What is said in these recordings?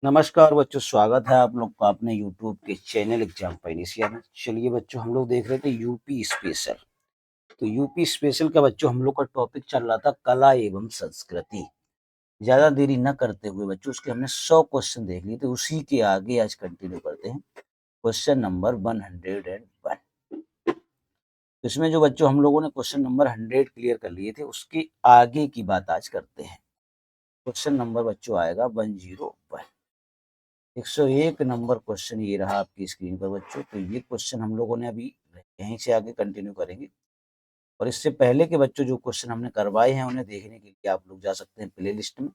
नमस्कार बच्चों, स्वागत है आप लोग का अपने यूट्यूब के चैनल एग्जाम फाइनेंशियल में। चलिए बच्चों, हम लोग देख रहे थे यूपी स्पेशल। तो यूपी स्पेशल का बच्चों हम लोग का टॉपिक चल रहा था कला एवं संस्कृति। ज्यादा देरी न करते हुए बच्चों उसके हमने 100 क्वेश्चन देख लिए थे। उसी के आगे आज कंटिन्यू करते हैं क्वेश्चन नंबर 101। इसमें जो बच्चों हम लोगों ने क्वेश्चन नंबर 100 क्लियर कर लिए थे, उसके आगे की बात आज करते हैं। क्वेश्चन नंबर बच्चों आएगा 101। 101 नंबर क्वेश्चन ये रहा आपकी स्क्रीन पर बच्चों। तो ये क्वेश्चन हम लोगों ने अभी यहीं से आगे कंटिन्यू करेंगे। और इससे पहले के बच्चों जो क्वेश्चन हमने करवाए हैं उन्हें देखने के लिए आप लोग जा सकते हैं प्ले लिस्ट में।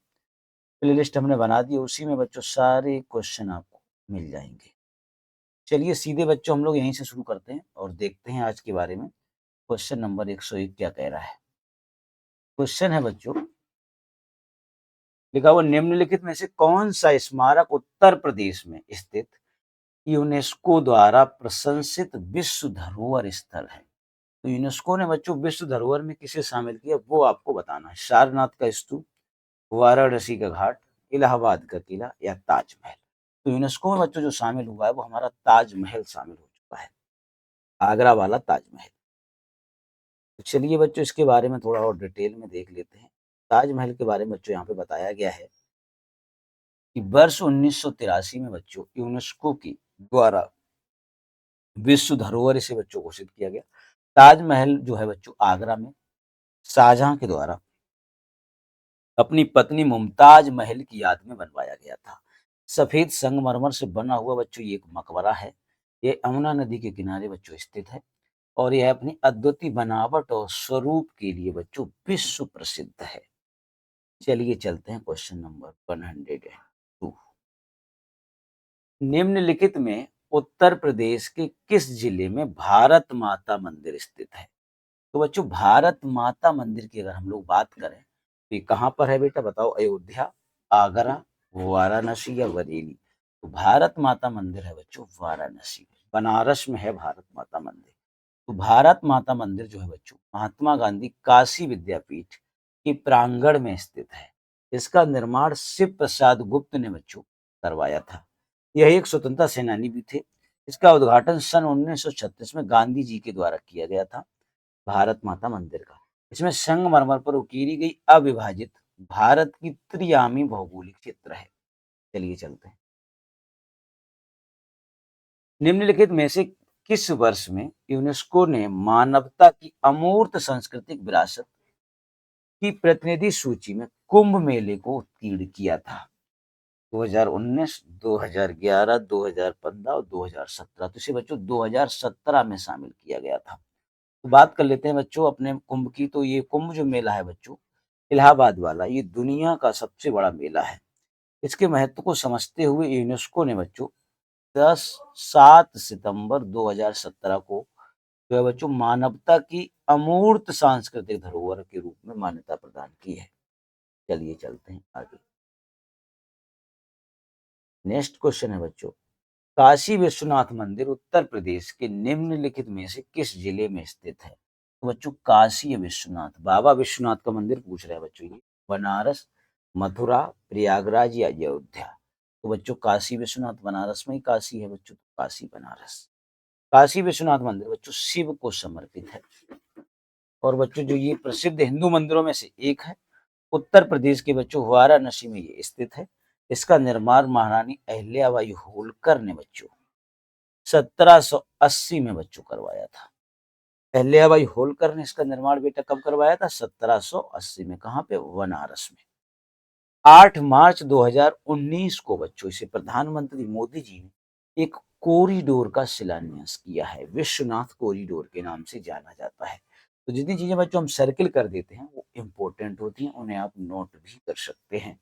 प्ले लिस्ट हमने बना दी, उसी में बच्चों सारे क्वेश्चन आपको मिल जाएंगे। चलिए सीधे बच्चों हम लोग यहीं से शुरू करते हैं और देखते हैं आज के बारे में क्वेश्चन नंबर 101 क्या कह रहा है। क्वेश्चन है बच्चों, लिखा हुआ निम्नलिखित में से कौन सा स्मारक उत्तर प्रदेश में स्थित यूनेस्को द्वारा प्रशंसित विश्व धरोहर स्थल है। तो यूनेस्को ने बच्चों विश्व धरोहर में किसे शामिल किया वो आपको बताना है। सारनाथ का स्तूप, वाराणसी का घाट, इलाहाबाद का किला या ताजमहल। तो यूनेस्को में बच्चों जो शामिल हुआ है वो हमारा ताजमहल शामिल हो चुका है, आगरा वाला ताजमहल। तो चलिए बच्चों इसके बारे में थोड़ा और डिटेल में देख लेते हैं। ताजमहल के बारे में बच्चों यहाँ पे बताया गया है कि वर्ष 1983 में बच्चों यूनेस्को की द्वारा विश्व धरोहर इसे बच्चों घोषित किया गया। ताजमहल जो है बच्चों आगरा में शाहजहां के द्वारा अपनी पत्नी मुमताज महल की याद में बनवाया गया था। सफेद संगमरमर से बना हुआ बच्चों ये एक मकबरा है। ये यमुना नदी के किनारे बच्चों स्थित है और यह अपनी अद्वितीय बनावट और स्वरूप के लिए बच्चों विश्व प्रसिद्ध है। चलिए चलते हैं क्वेश्चन नंबर 102। निम्नलिखित में उत्तर प्रदेश के किस जिले में भारत माता मंदिर स्थित है। तो बच्चों भारत माता मंदिर की अगर हम लोग बात करें तो ये कहाँ पर है बेटा बताओ। अयोध्या, आगरा, वाराणसी या बरेली। तो भारत माता मंदिर है बच्चों वाराणसी में, बनारस में है भारत माता मंदिर। तो भारत माता मंदिर जो है बच्चों महात्मा गांधी काशी विद्यापीठ के प्रांगण में स्थित है। इसका निर्माण शिव प्रसाद गुप्त ने बच्चों करवाया था। यह एक स्वतंत्रता सेनानी भी थे। इसका उद्घाटन सन 1936 में गांधी जी के द्वारा किया गया था। भारत माता मंदिर का इसमें संगमरमर पर उकेरी गई अविभाजित भारत की त्रियामी भौगोलिक चित्र है। चलिए चलते हैं। निम्नलिखित में से किस वर्ष में यूनेस्को ने मानवता की अमूर्त सांस्कृतिक विरासत की प्रतिनिधि सूची में कुंभ मेले को उत्तीर्ण किया था। 2019, 2011, 2015 और 2017। तो इसे बच्चों 2017 में शामिल किया गया था। तो बात कर लेते हैं बच्चों अपने कुंभ की। तो ये कुंभ जो मेला है बच्चों इलाहाबाद वाला, ये दुनिया का सबसे बड़ा मेला है। इसके महत्व को समझते हुए यूनेस्को ने बच्चों 7 सितंबर 2017 को जो है बच्चों मानवता की अमूर्त सांस्कृतिक धरोहर के रूप में मान्यता प्रदान की है। चलिए चलते हैं आगे। नेक्स्ट क्वेश्चन है बच्चों, काशी विश्वनाथ मंदिर उत्तर प्रदेश के निम्नलिखित में से किस जिले में स्थित है। तो बच्चों काशी विश्वनाथ, बाबा विश्वनाथ का मंदिर पूछ रहे हैं बच्चों ये। बनारस, मथुरा, प्रयागराज या अयोध्या। तो बच्चों काशी विश्वनाथ बनारस में ही काशी है बच्चों, तो काशी बनारस। काशी विश्वनाथ मंदिर बच्चों शिव को समर्पित है और बच्चों जो ये प्रसिद्ध हिंदू मंदिरों में से एक है। उत्तर प्रदेश के बच्चों वाराणसी में ये स्थित है। इसका निर्माण महारानी अहिल्याबाई होलकर ने बच्चों 1780 में बच्चों करवाया था। अहिल्याबाई होलकर ने इसका निर्माण बेटा कब करवाया था? 1780 में। कहाँ पे? बनारस में। 8 मार्च 2019 को बच्चों इसे प्रधानमंत्री मोदी जी ने एक कॉरिडोर का शिलान्यास किया है। विश्वनाथ कॉरिडोर के नाम से जाना जाता है। तो जितनी चीजें बच्चों हम सर्किल कर देते हैं वो इंपॉर्टेंट होती हैं, उन्हें आप नोट भी कर सकते हैं।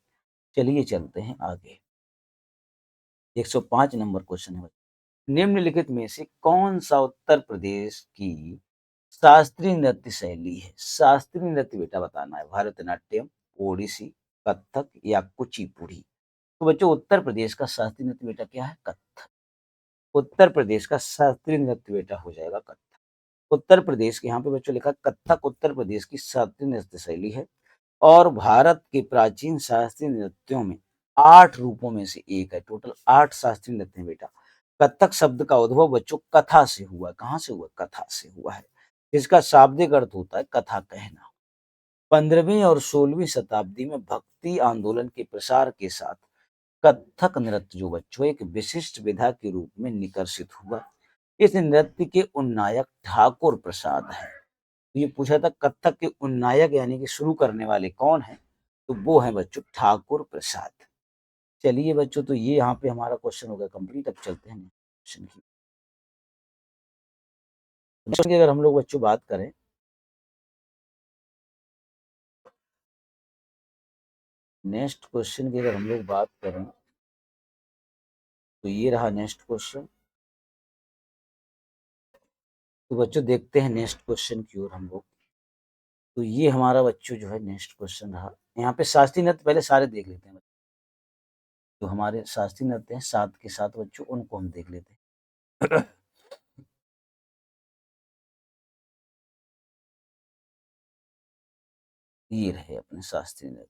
चलिए चलते हैं आगे। 105 नंबर क्वेश्चन है, निम्नलिखित में से कौन सा उत्तर प्रदेश की शास्त्रीय नृत्य शैली है? शास्त्रीय नृत्य बेटा बताना है। भरतनाट्यम, ओडिसी, कथक या कुचिपुड़ी। तो बच्चों उत्तर प्रदेश का शास्त्रीय नृत्य बेटा क्या है? कथक। उत्तर प्रदेश का शास्त्रीय नृत्य बेटा हो जाएगा कथक। उत्तर प्रदेश के यहाँ पे बच्चों लिखा कथक उत्तर प्रदेश की शास्त्रीय नृत्य शैली है और भारत के प्राचीन शास्त्रीय नृत्यों में 8 रूपों में से एक है। टोटल 8 शास्त्रीय नृत्य हैं बेटा। कथक शब्द का उद्भव बच्चों कथा से हुआ। कहाँ से हुआ? कथा से हुआ है। इसका शाब्दिक अर्थ होता है कथा कहना। 15वीं और 16वीं शताब्दी में भक्ति आंदोलन के प्रसार के साथ कथक नृत्य जो बच्चों एक विशिष्ट विधा के रूप में निकर्षित हुआ। इस नृत्य के उन्नायक ठाकुर प्रसाद हैं। तो ये पूछा था कथक के उन्नायक यानी कि शुरू करने वाले कौन है? तो वो है बच्चों ठाकुर प्रसाद। चलिए बच्चों, तो ये यहाँ पे हमारा क्वेश्चन हो गया कंप्लीट। अब चलते हैं क्वेश्चन की। क्वेश्चन की अगर हम लोग बच्चों बात करें, नेक्स्ट क्वेश्चन की अगर हम लोग बात करें तो ये रहा नेक्स्ट क्वेश्चन। तो बच्चों देखते हैं नेक्स्ट क्वेश्चन की ओर हम लोग। तो ये हमारा बच्चों जो है नेक्स्ट क्वेश्चन रहा। यहाँ पे शास्त्रीय नृत्य पहले सारे देख लेते हैं। जो हमारे शास्त्रीय नृत्य हैं 7 के 7 बच्चों, उनको हम देख लेते हैं। ये रहे अपने शास्त्रीय नृत्य।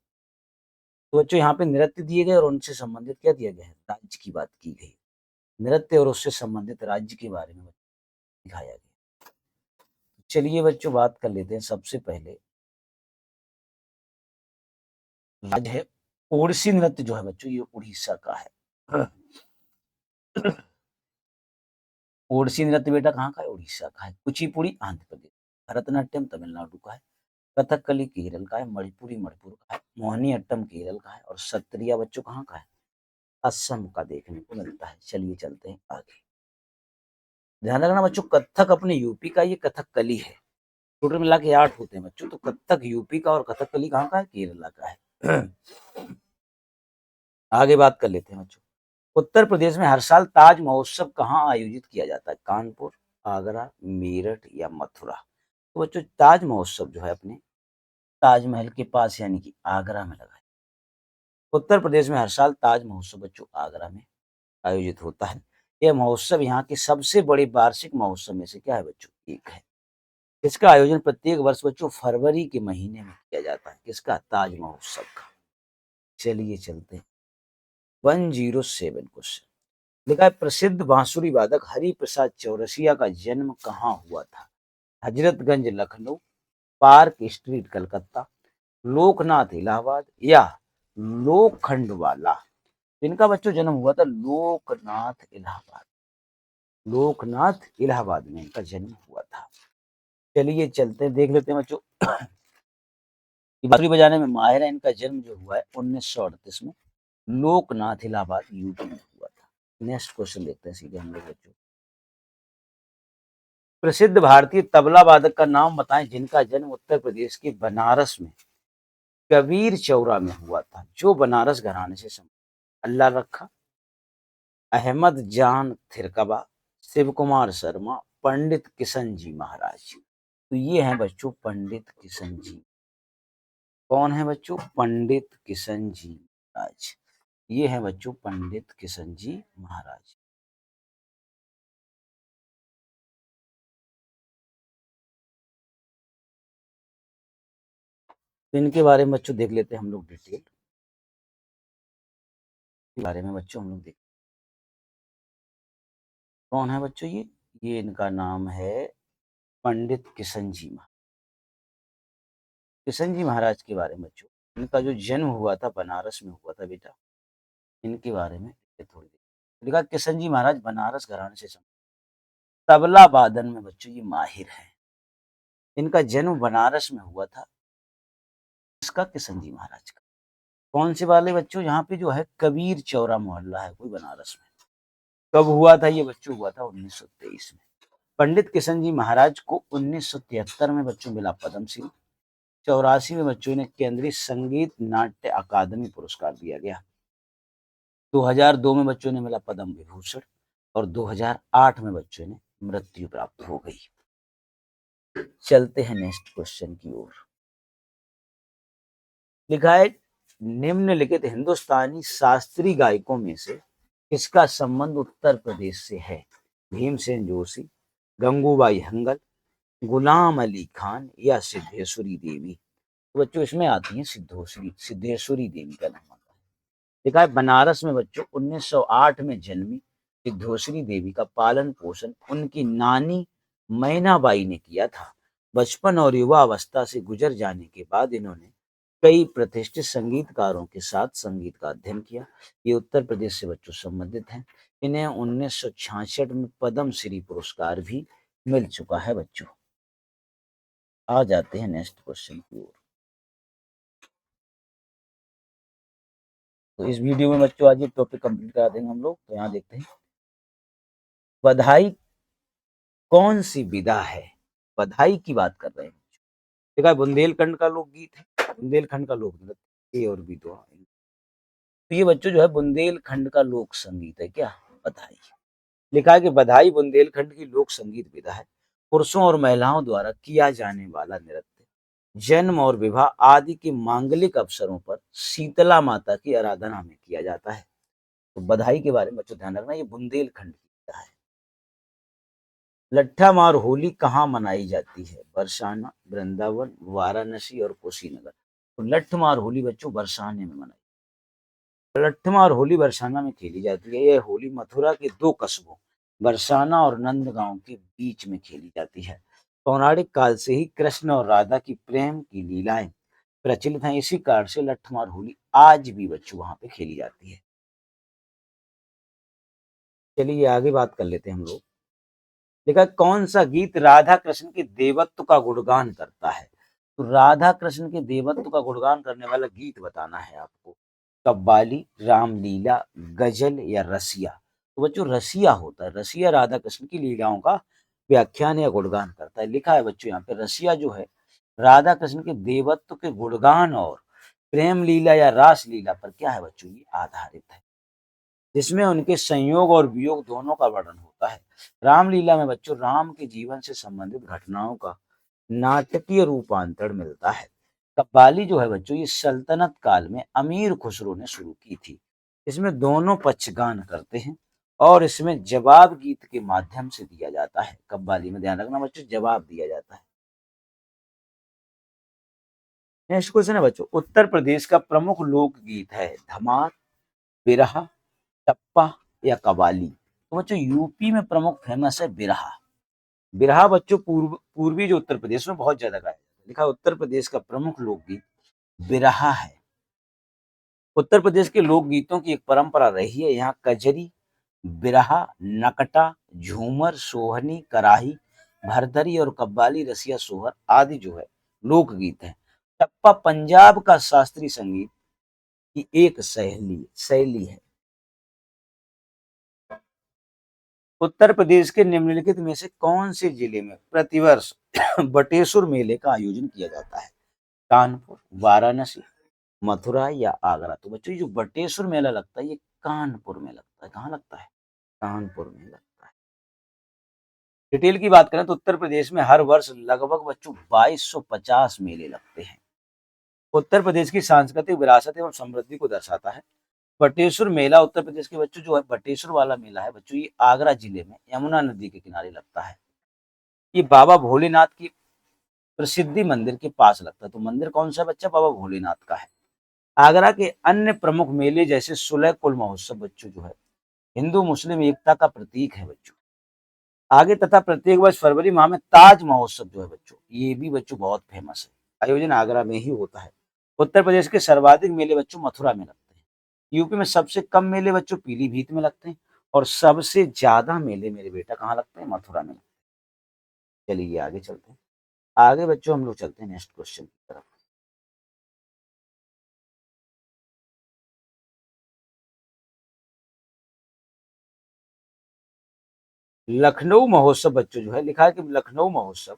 तो बच्चों यहाँ पे नृत्य दिए गए और उनसे संबंधित क्या दिया गया है? राज्य की बात की गई। नृत्य और उससे संबंधित राज्य के बारे में दिखाया गया। चलिए बच्चों बात कर लेते हैं सबसे पहले। राज्य है ओडिसी नृत्य जो है बच्चों, ये उड़ीसा का है। ओडिसी नृत्य बेटा कहाँ का है? उड़ीसा का है। कुचिपुड़ी आंध्र प्रदेश, भरतनाट्यम तमिलनाडु का है, कथकली केरल का है, मणिपुरी मणिपुर का है, मोहिनी अट्टम केरल का है और सत्रिया बच्चों कहाँ का है? असम का देखने को मिलता है। चलिए चलते हैं आगे। ध्यान रखना बच्चों, कथक अपने यूपी का, ये कथकली है। टोटल मिला के 8 होते हैं बच्चों। तो कथक यूपी का और कथकली कहाँ का है? केरला का है। आगे बात कर लेते हैं बच्चों। उत्तर प्रदेश में हर साल ताज महोत्सव कहाँ आयोजित किया जाता है? कानपुर, आगरा, मेरठ या मथुरा? तो बच्चों ताज महोत्सव जो है अपने ताजमहल के पास यानी कि आगरा में लगा है। उत्तर प्रदेश में हर साल ताज महोत्सव बच्चों आगरा में आयोजित होता है। यह महोत्सव यहाँ के सबसे बड़े वार्षिक महोत्सव में से क्या है बच्चों? एक है। इसका आयोजन प्रत्येक वर्ष बच्चों फरवरी के महीने में किया जाता है। किसका? ताज महोत्सव का। चलिए चलते हैं 107 क्वेश्चन। लिखा है प्रसिद्ध बांसुरी वादक हरि प्रसाद चौरसिया का जन्म कहाँ हुआ था? हजरतगंज लखनऊ, पार्क स्ट्रीट कलकत्ता, लोकनाथ इलाहाबाद या लोखंडवाला? इनका बच्चों जन्म हुआ था लोकनाथ इलाहाबाद। लोकनाथ इलाहाबाद में इनका जन्म हुआ था। चलिए चलते हैं, देख लेते हैं बच्चों। बांसुरी बजाने में माहिर है। इनका जन्म जो हुआ है 1938 में लोकनाथ इलाहाबाद यूपी में हुआ था। नेक्स्ट क्वेश्चन देखते हैं सीधे हम लोग बच्चों। प्रसिद्ध भारतीय तबला वादक का नाम बताएं जिनका जन्म उत्तर प्रदेश के बनारस में कबीर चौरा में हुआ था। जो बनारस घराने से संबंधित। अल्लाह रखा, अहमद जान थिरकबा, शिव कुमार शर्मा, पंडित किशन जी महाराज। तो ये हैं बच्चों पंडित किशन जी। कौन है बच्चों? पंडित किशन जी महाराज। ये है बच्चों पंडित किशन जी महाराज। तो इनके बारे में बच्चों देख लेते हैं हम लोग डिटेल के बारे में बच्चों हम लोग देख। कौन है बच्चों ये इनका नाम है पंडित किशन जी महाराज। किशन जी महाराज के बारे में बच्चों, इनका जो जन्म हुआ था बनारस में हुआ था बेटा। इनके बारे में थोड़ी देर लिखा, किशन जी महाराज बनारस घराने से तबला वादन में बच्चों ये माहिर है। इनका जन्म बनारस में हुआ था। इसका किशन जी महाराज का। कौन से वाले बच्चों? यहाँ पे जो है कबीर चौरा मोहल्ला है कोई बनारस में। कब हुआ था ये बच्चों? हुआ था 1923 में। पंडित किशन जी महाराज को 1973 में बच्चों मिला पद्मश्री। 84 में बच्चों ने केंद्रीय संगीत नाट्य अकादमी पुरस्कार दिया गया। 2002 में बच्चों ने मिला पद्म विभूषण और 2008 में बच्चों ने मृत्यु प्राप्त हो गई। चलते हैं नेक्स्ट क्वेश्चन की ओर। लिखा है निम्नलिखित हिंदुस्तानी शास्त्रीय गायकों में से किसका संबंध उत्तर प्रदेश से है? भीमसेन जोशी, गंगूबाई हंगल, गुलाम अली खान या सिद्धेश्वरी देवी? तो बच्चों इसमें आती है सिद्धेश्वरी देवी का नाम आता है। लिखा है बनारस में बच्चों 1908 में जन्मी सिद्धोश्री देवी का पालन पोषण उनकी नानी मैनाबाई ने किया था। बचपन और युवा अवस्था से गुजर जाने के बाद इन्होंने कई प्रतिष्ठित संगीतकारों के साथ संगीत का अध्ययन किया। ये उत्तर प्रदेश से बच्चों संबंधित हैं। इन्हें 1966 में पद्म श्री पुरस्कार भी मिल चुका है बच्चों। आ जाते हैं नेक्स्ट क्वेश्चन की ओर। तो इस वीडियो में बच्चों आज ये टॉपिक कंप्लीट करा देंगे हम लोग। तो यहाँ देखते हैं बधाई कौन सी विधा है। बधाई की बात कर रहे हैं। देखा बुंदेलखंड का लोकगीत है, बुंदेलखंड का लोक नृत्य ये और भी दो। तो ये बच्चों जो है बुंदेलखंड का लोक संगीत है क्या, बधाई। लिखा है कि बधाई बुंदेलखंड की लोक संगीत विधा है। पुरुषों और महिलाओं द्वारा किया जाने वाला नृत्य जन्म और विवाह आदि के मांगलिक अवसरों पर शीतला माता की आराधना में किया जाता है। तो बधाई के बारे में बच्चों ध्यान रखना, ये बुंदेलखंड की विधा है। लट्ठा मार होली कहाँ मनाई जाती है, बरसाना, वृंदावन, वाराणसी और कुशीनगर। तो लट्ठ मार होली बच्चों बरसाने में मनाई, लट्ठ मार होली बरसाना में खेली जाती है। यह होली मथुरा के दो कस्बों बरसाना और नंदगांव के बीच में खेली जाती है। पौराणिक काल से ही कृष्ण और राधा की प्रेम की लीलाएं प्रचलित हैं। इसी कारण से लट्ठमार होली आज भी बच्चों वहां पे खेली जाती है। चलिए आगे बात कर लेते हैं हम लोग। देखा कौन सा गीत राधा कृष्ण के देवत्व का गुणगान करता है। तो राधा कृष्ण के देवत्व का गुणगान करने वाला गीत बताना है आपको। कव्वाली, रामलीला, गजल या रसिया। तो बच्चों रसिया होता है। रसिया राधा कृष्ण की लीलाओं का व्याख्यान या गुणगान करता है। लिखा है बच्चों यहाँ पे रसिया जो है राधा कृष्ण के देवत्व के गुणगान और प्रेम लीला या रास लीला पर क्या है बच्चों, ये आधारित है, जिसमें उनके संयोग और वियोग दोनों का वर्णन होता है। रामलीला में बच्चों राम के जीवन से संबंधित घटनाओं का नाटकीय रूपांतरण मिलता है। कव्वाली जो है बच्चों ये सल्तनत काल में अमीर खुसरो ने शुरू की थी। इसमें दोनों पक्ष गान करते हैं और इसमें जवाब गीत के माध्यम से दिया जाता है। कव्वाली में ध्यान रखना बच्चों जवाब दिया जाता है। नेक्स्ट क्वेश्चन है बच्चों, उत्तर प्रदेश का प्रमुख लोकगीत है धमार, बिरहा, टप्पा या कव्वाली। तो बच्चों यूपी में प्रमुख फेमस है बिरहा। बिरहा बच्चों पूर्वी जो उत्तर प्रदेश में बहुत ज्यादा गाया जाता है। लिखा उत्तर प्रदेश का प्रमुख लोकगीत बिरहा है। उत्तर प्रदेश के लोकगीतों की एक परंपरा रही है। यहाँ कजरी, बिरहा, नकटा, झूमर, सोहनी, कराही, भरथरी और कव्वाली, रसिया, सोहर आदि जो है लोकगीत है। टप्पा पंजाब का शास्त्रीय संगीत की एक शैली है। उत्तर प्रदेश के निम्नलिखित में से कौन से जिले में प्रतिवर्ष बटेश्वर मेले का आयोजन किया जाता है, कानपुर, वाराणसी, मथुरा या आगरा। तो बच्चों जो बटेश्वर मेला लगता है ये कानपुर में लगता है। कहाँ लगता है, कानपुर में लगता है। डिटेल की बात करें तो उत्तर प्रदेश में हर वर्ष लगभग बच्चों 2250 मेले लगते हैं। उत्तर प्रदेश की सांस्कृतिक विरासत एवं समृद्धि को दर्शाता है। बटेश्वर मेला उत्तर प्रदेश के बच्चों जो है बटेश्वर वाला मेला है बच्चों ये आगरा जिले में यमुना नदी के किनारे लगता है। ये बाबा भोलेनाथ की प्रसिद्धि मंदिर के पास लगता है। तो मंदिर कौन सा बच्चा, बाबा भोलेनाथ का है। आगरा के अन्य प्रमुख मेले जैसे सुलह कुल महोत्सव बच्चों जो है हिंदू मुस्लिम एकता का प्रतीक है बच्चों। आगे तथा प्रत्येक वर्ष फरवरी माह में ताज महोत्सव जो है बच्चों ये भी बच्चों बहुत फेमस है। आयोजन आगरा में ही होता है। उत्तर प्रदेश के सर्वाधिक मेले बच्चों मथुरा में लगते हैं। यूपी में सबसे कम मेले बच्चों पीलीभीत में लगते हैं और सबसे ज्यादा मेले मेरे बेटा कहाँ लगते हैं, मथुरा में लगते हैं। चलिए आगे चलते हैं। आगे बच्चों हम लोग चलते हैं नेक्स्ट क्वेश्चन की तरफ। लखनऊ महोत्सव बच्चों जो है लिखा है कि लखनऊ महोत्सव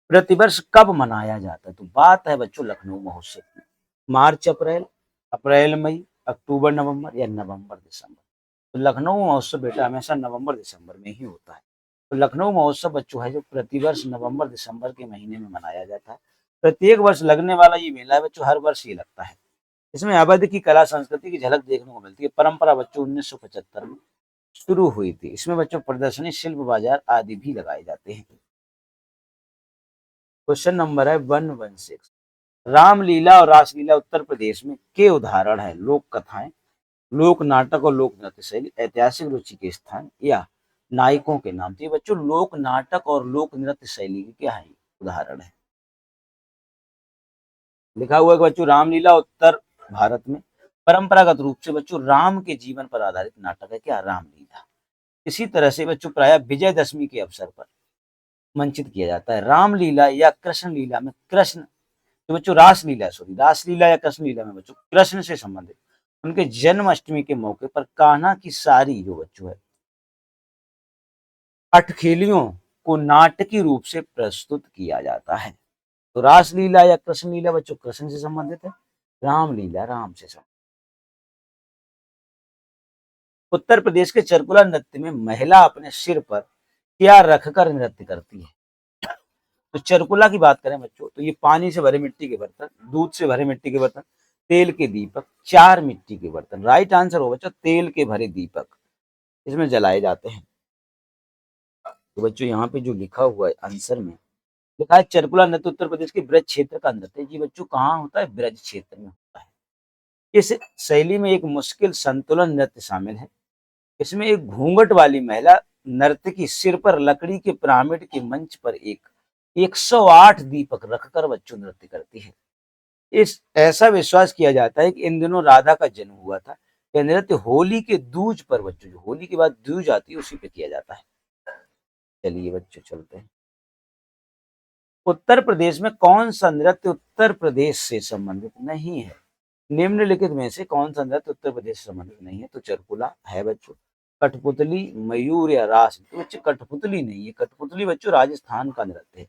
प्रतिवर्ष कब मनाया जाता है। तो बात है बच्चों लखनऊ महोत्सव की, मार्च अप्रैल, अप्रैल मई, अक्टूबर नवंबर या नवंबर दिसंबर। तो लखनऊ महोत्सव बेटा हमेशा नवंबर दिसंबर में ही होता है। तो लखनऊ महोत्सव बच्चों है जो प्रतिवर्ष नवंबर दिसंबर के महीने में मनाया जाता है। प्रत्येक वर्ष लगने वाला ये मेला है बच्चों, हर वर्ष ये लगता है। इसमें अवध की कला संस्कृति की झलक देखने को मिलती है। परंपरा बच्चों 1975 में शुरू हुई थी। इसमें बच्चों प्रदर्शनी, शिल्प बाजार आदि भी लगाए जाते हैं। क्वेश्चन नंबर है 116, रामलीला और रासलीला उत्तर प्रदेश में के उदाहरण है लोक कथाएं। लोक नाटक और लोक नृत्य शैली, ऐतिहासिक रुचि के स्थान या नायकों के नाम। तो ये बच्चों लोक नाटक और लोक नृत्य शैली के क्या है, उदाहरण है। लिखा हुआ है कि बच्चों रामलीला उत्तर भारत में परंपरागत रूप से बच्चों राम के जीवन पर आधारित नाटक है, क्या, रामलीला। इसी तरह से बच्चों प्राय विजयदशमी के अवसर पर मंचित किया जाता है। रामलीला या कृष्ण लीला में कृष्ण, तो बच्चों रासलीला, सॉरी रासलीला या कृष्ण लीला में बच्चों कृष्ण से संबंधित उनके जन्माष्टमी के मौके पर कान्हा की सारी जो बच्चों है अटखेलियों को नाटकीय रूप से प्रस्तुत किया जाता है। तो रासलीला या कृष्ण लीला बच्चों कृष्ण से संबंधित है, रामलीला राम से संबंधित। उत्तर प्रदेश के चरकुला नृत्य में महिला अपने सिर पर क्या रखकर नृत्य करती है। तो चरकुला की बात करें बच्चों तो ये पानी से भरे मिट्टी के बर्तन, दूध से भरे मिट्टी के बर्तन, तेल के दीपक, चार मिट्टी के बर्तन। राइट आंसर हो बच्चों तेल के भरे दीपक, इसमें जलाए जाते हैं। तो बच्चों यहाँ पे जो लिखा हुआ है आंसर में लिखा है चरकुला नृत्य उत्तर प्रदेश के ब्रज क्षेत्र का नृत्य है। जी बच्चों कहाँ होता है, ब्रज क्षेत्र में होता है। इस शैली में एक मुश्किल संतुलन नृत्य शामिल है। इसमें एक घूंघट वाली महिला नर्तकी सिर पर लकड़ी के पिरामिड के मंच पर एक 108 दीपक रखकर बच्चों नृत्य करती है। इस ऐसा विश्वास किया जाता है कि इन दिनों राधा का जन्म हुआ था। यह नृत्य होली के दूज पर बच्चों, जो होली के बाद दूज आती है उसी पे किया जाता है। चलिए बच्चों चलते हैं। उत्तर प्रदेश में कौन सा नृत्य उत्तर प्रदेश से संबंधित नहीं है। निम्नलिखित में से कौन सा नृत्य उत्तर प्रदेश से संबंधित नहीं है। तो चरकुला है बच्चों, कठपुतली, मयूर या रास। तो बच्चों कठपुतली नहीं है, कठपुतली बच्चों राजस्थान का नृत्य है।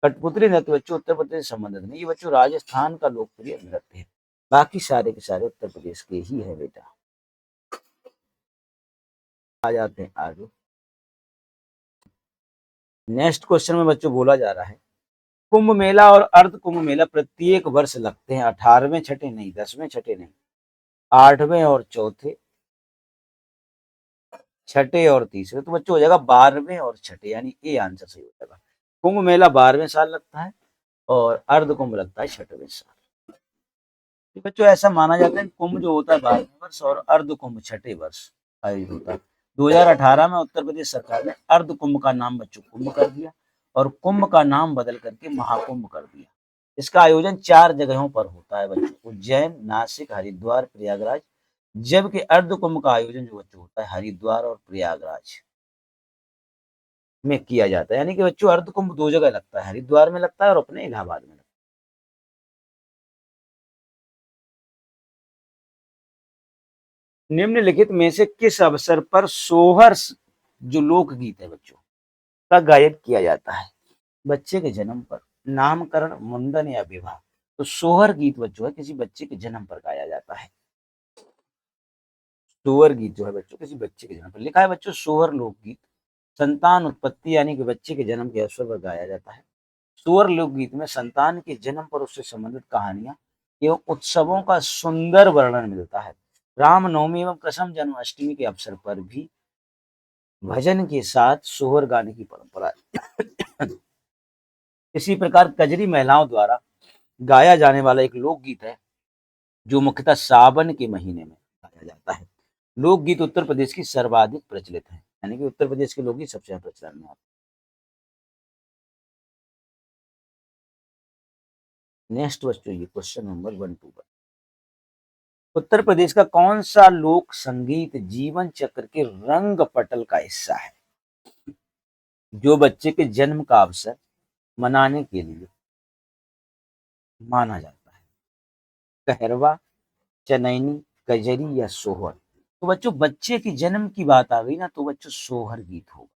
कठपुतली नृत्य बच्चों उत्तर प्रदेश से संबंधित नहीं, ये बच्चों राजस्थान का लोकप्रिय नृत्य है। बाकी सारे के सारे उत्तर प्रदेश के ही है बेटा। आ जाते हैं आगे। नेक्स्ट क्वेश्चन में बच्चों बोला जा रहा है कुंभ मेला और अर्ध कुंभ मेला प्रत्येक वर्ष लगते हैं 18वें छठे नहीं, 10वें छठे नहीं, 8वें और चौथे, छठे और तीसरे। तो बच्चों हो जाएगा 12वें और छठे, यानी ए आंसर सही हो जाएगा। कुंभ मेला 12वें साल लगता है और अर्ध कुंभ लगता है 6वें साल। तो बच्चों ऐसा माना जाता है कुंभ जो होता है 12वें वर्ष और अर्ध कुंभ 6ठे वर्ष आयोजित होता है। 2018 में उत्तर प्रदेश सरकार ने अर्ध कुंभ का नाम बच्चों कुंभ कर दिया और कुंभ का नाम बदल करके महाकुंभ कर दिया। इसका आयोजन 4 जगहों पर होता है बच्चों, उज्जैन, नासिक, हरिद्वार, प्रयागराज। जबकि अर्ध कुंभ का आयोजन जो बच्चों होता है हरिद्वार और प्रयागराज में किया जाता है। यानी कि बच्चों अर्ध कुंभ 2 जगह लगता है, हरिद्वार में लगता है और अपने इलाहाबाद में लगता है। निम्नलिखित में से किस अवसर पर सोहर जो लोकगीत है बच्चों का गायन किया जाता है। बच्चे के जन्म पर, नामकरण, मुंडन या विवाह। तो सोहर गीत बच्चों है किसी बच्चे के जन्म पर गाया जाता है। सोहर गीत जो है बच्चों किसी बच्चे के जन्म पर, लिखा है बच्चों सोहर लोकगीत संतान उत्पत्ति यानी कि बच्चे के जन्म के अवसर पर गाया जाता है। सोहर लोकगीत में संतान के जन्म पर उससे संबंधित कहानियां एवं उत्सवों का सुंदर वर्णन मिलता है। रामनवमी एवं कृष्ण जन्माष्टमी के अवसर पर भी भजन के साथ सोहर गाने की परंपरा है। इसी प्रकार कजरी महिलाओं द्वारा गाया जाने वाला एक लोकगीत है जो मुख्यतः सावन के महीने में गाया जाता है। लोकगीत उत्तर प्रदेश की सर्वाधिक प्रचलित है, यानी कि उत्तर प्रदेश के लोकगीत सबसे ज्यादा प्रचलन में आते हैं। नेक्स्ट बच्चों ये क्वेश्चन नंबर 121। उत्तर प्रदेश का कौन सा लोक संगीत जीवन चक्र के रंग पटल का हिस्सा है जो बच्चे के जन्म का अवसर मनाने के लिए माना जाता है। कहरवा, चनैनी, कजरी या सोहर। तो बच्चों बच्चे के जन्म की बात आ गई ना तो बच्चों सोहर गीत होगा।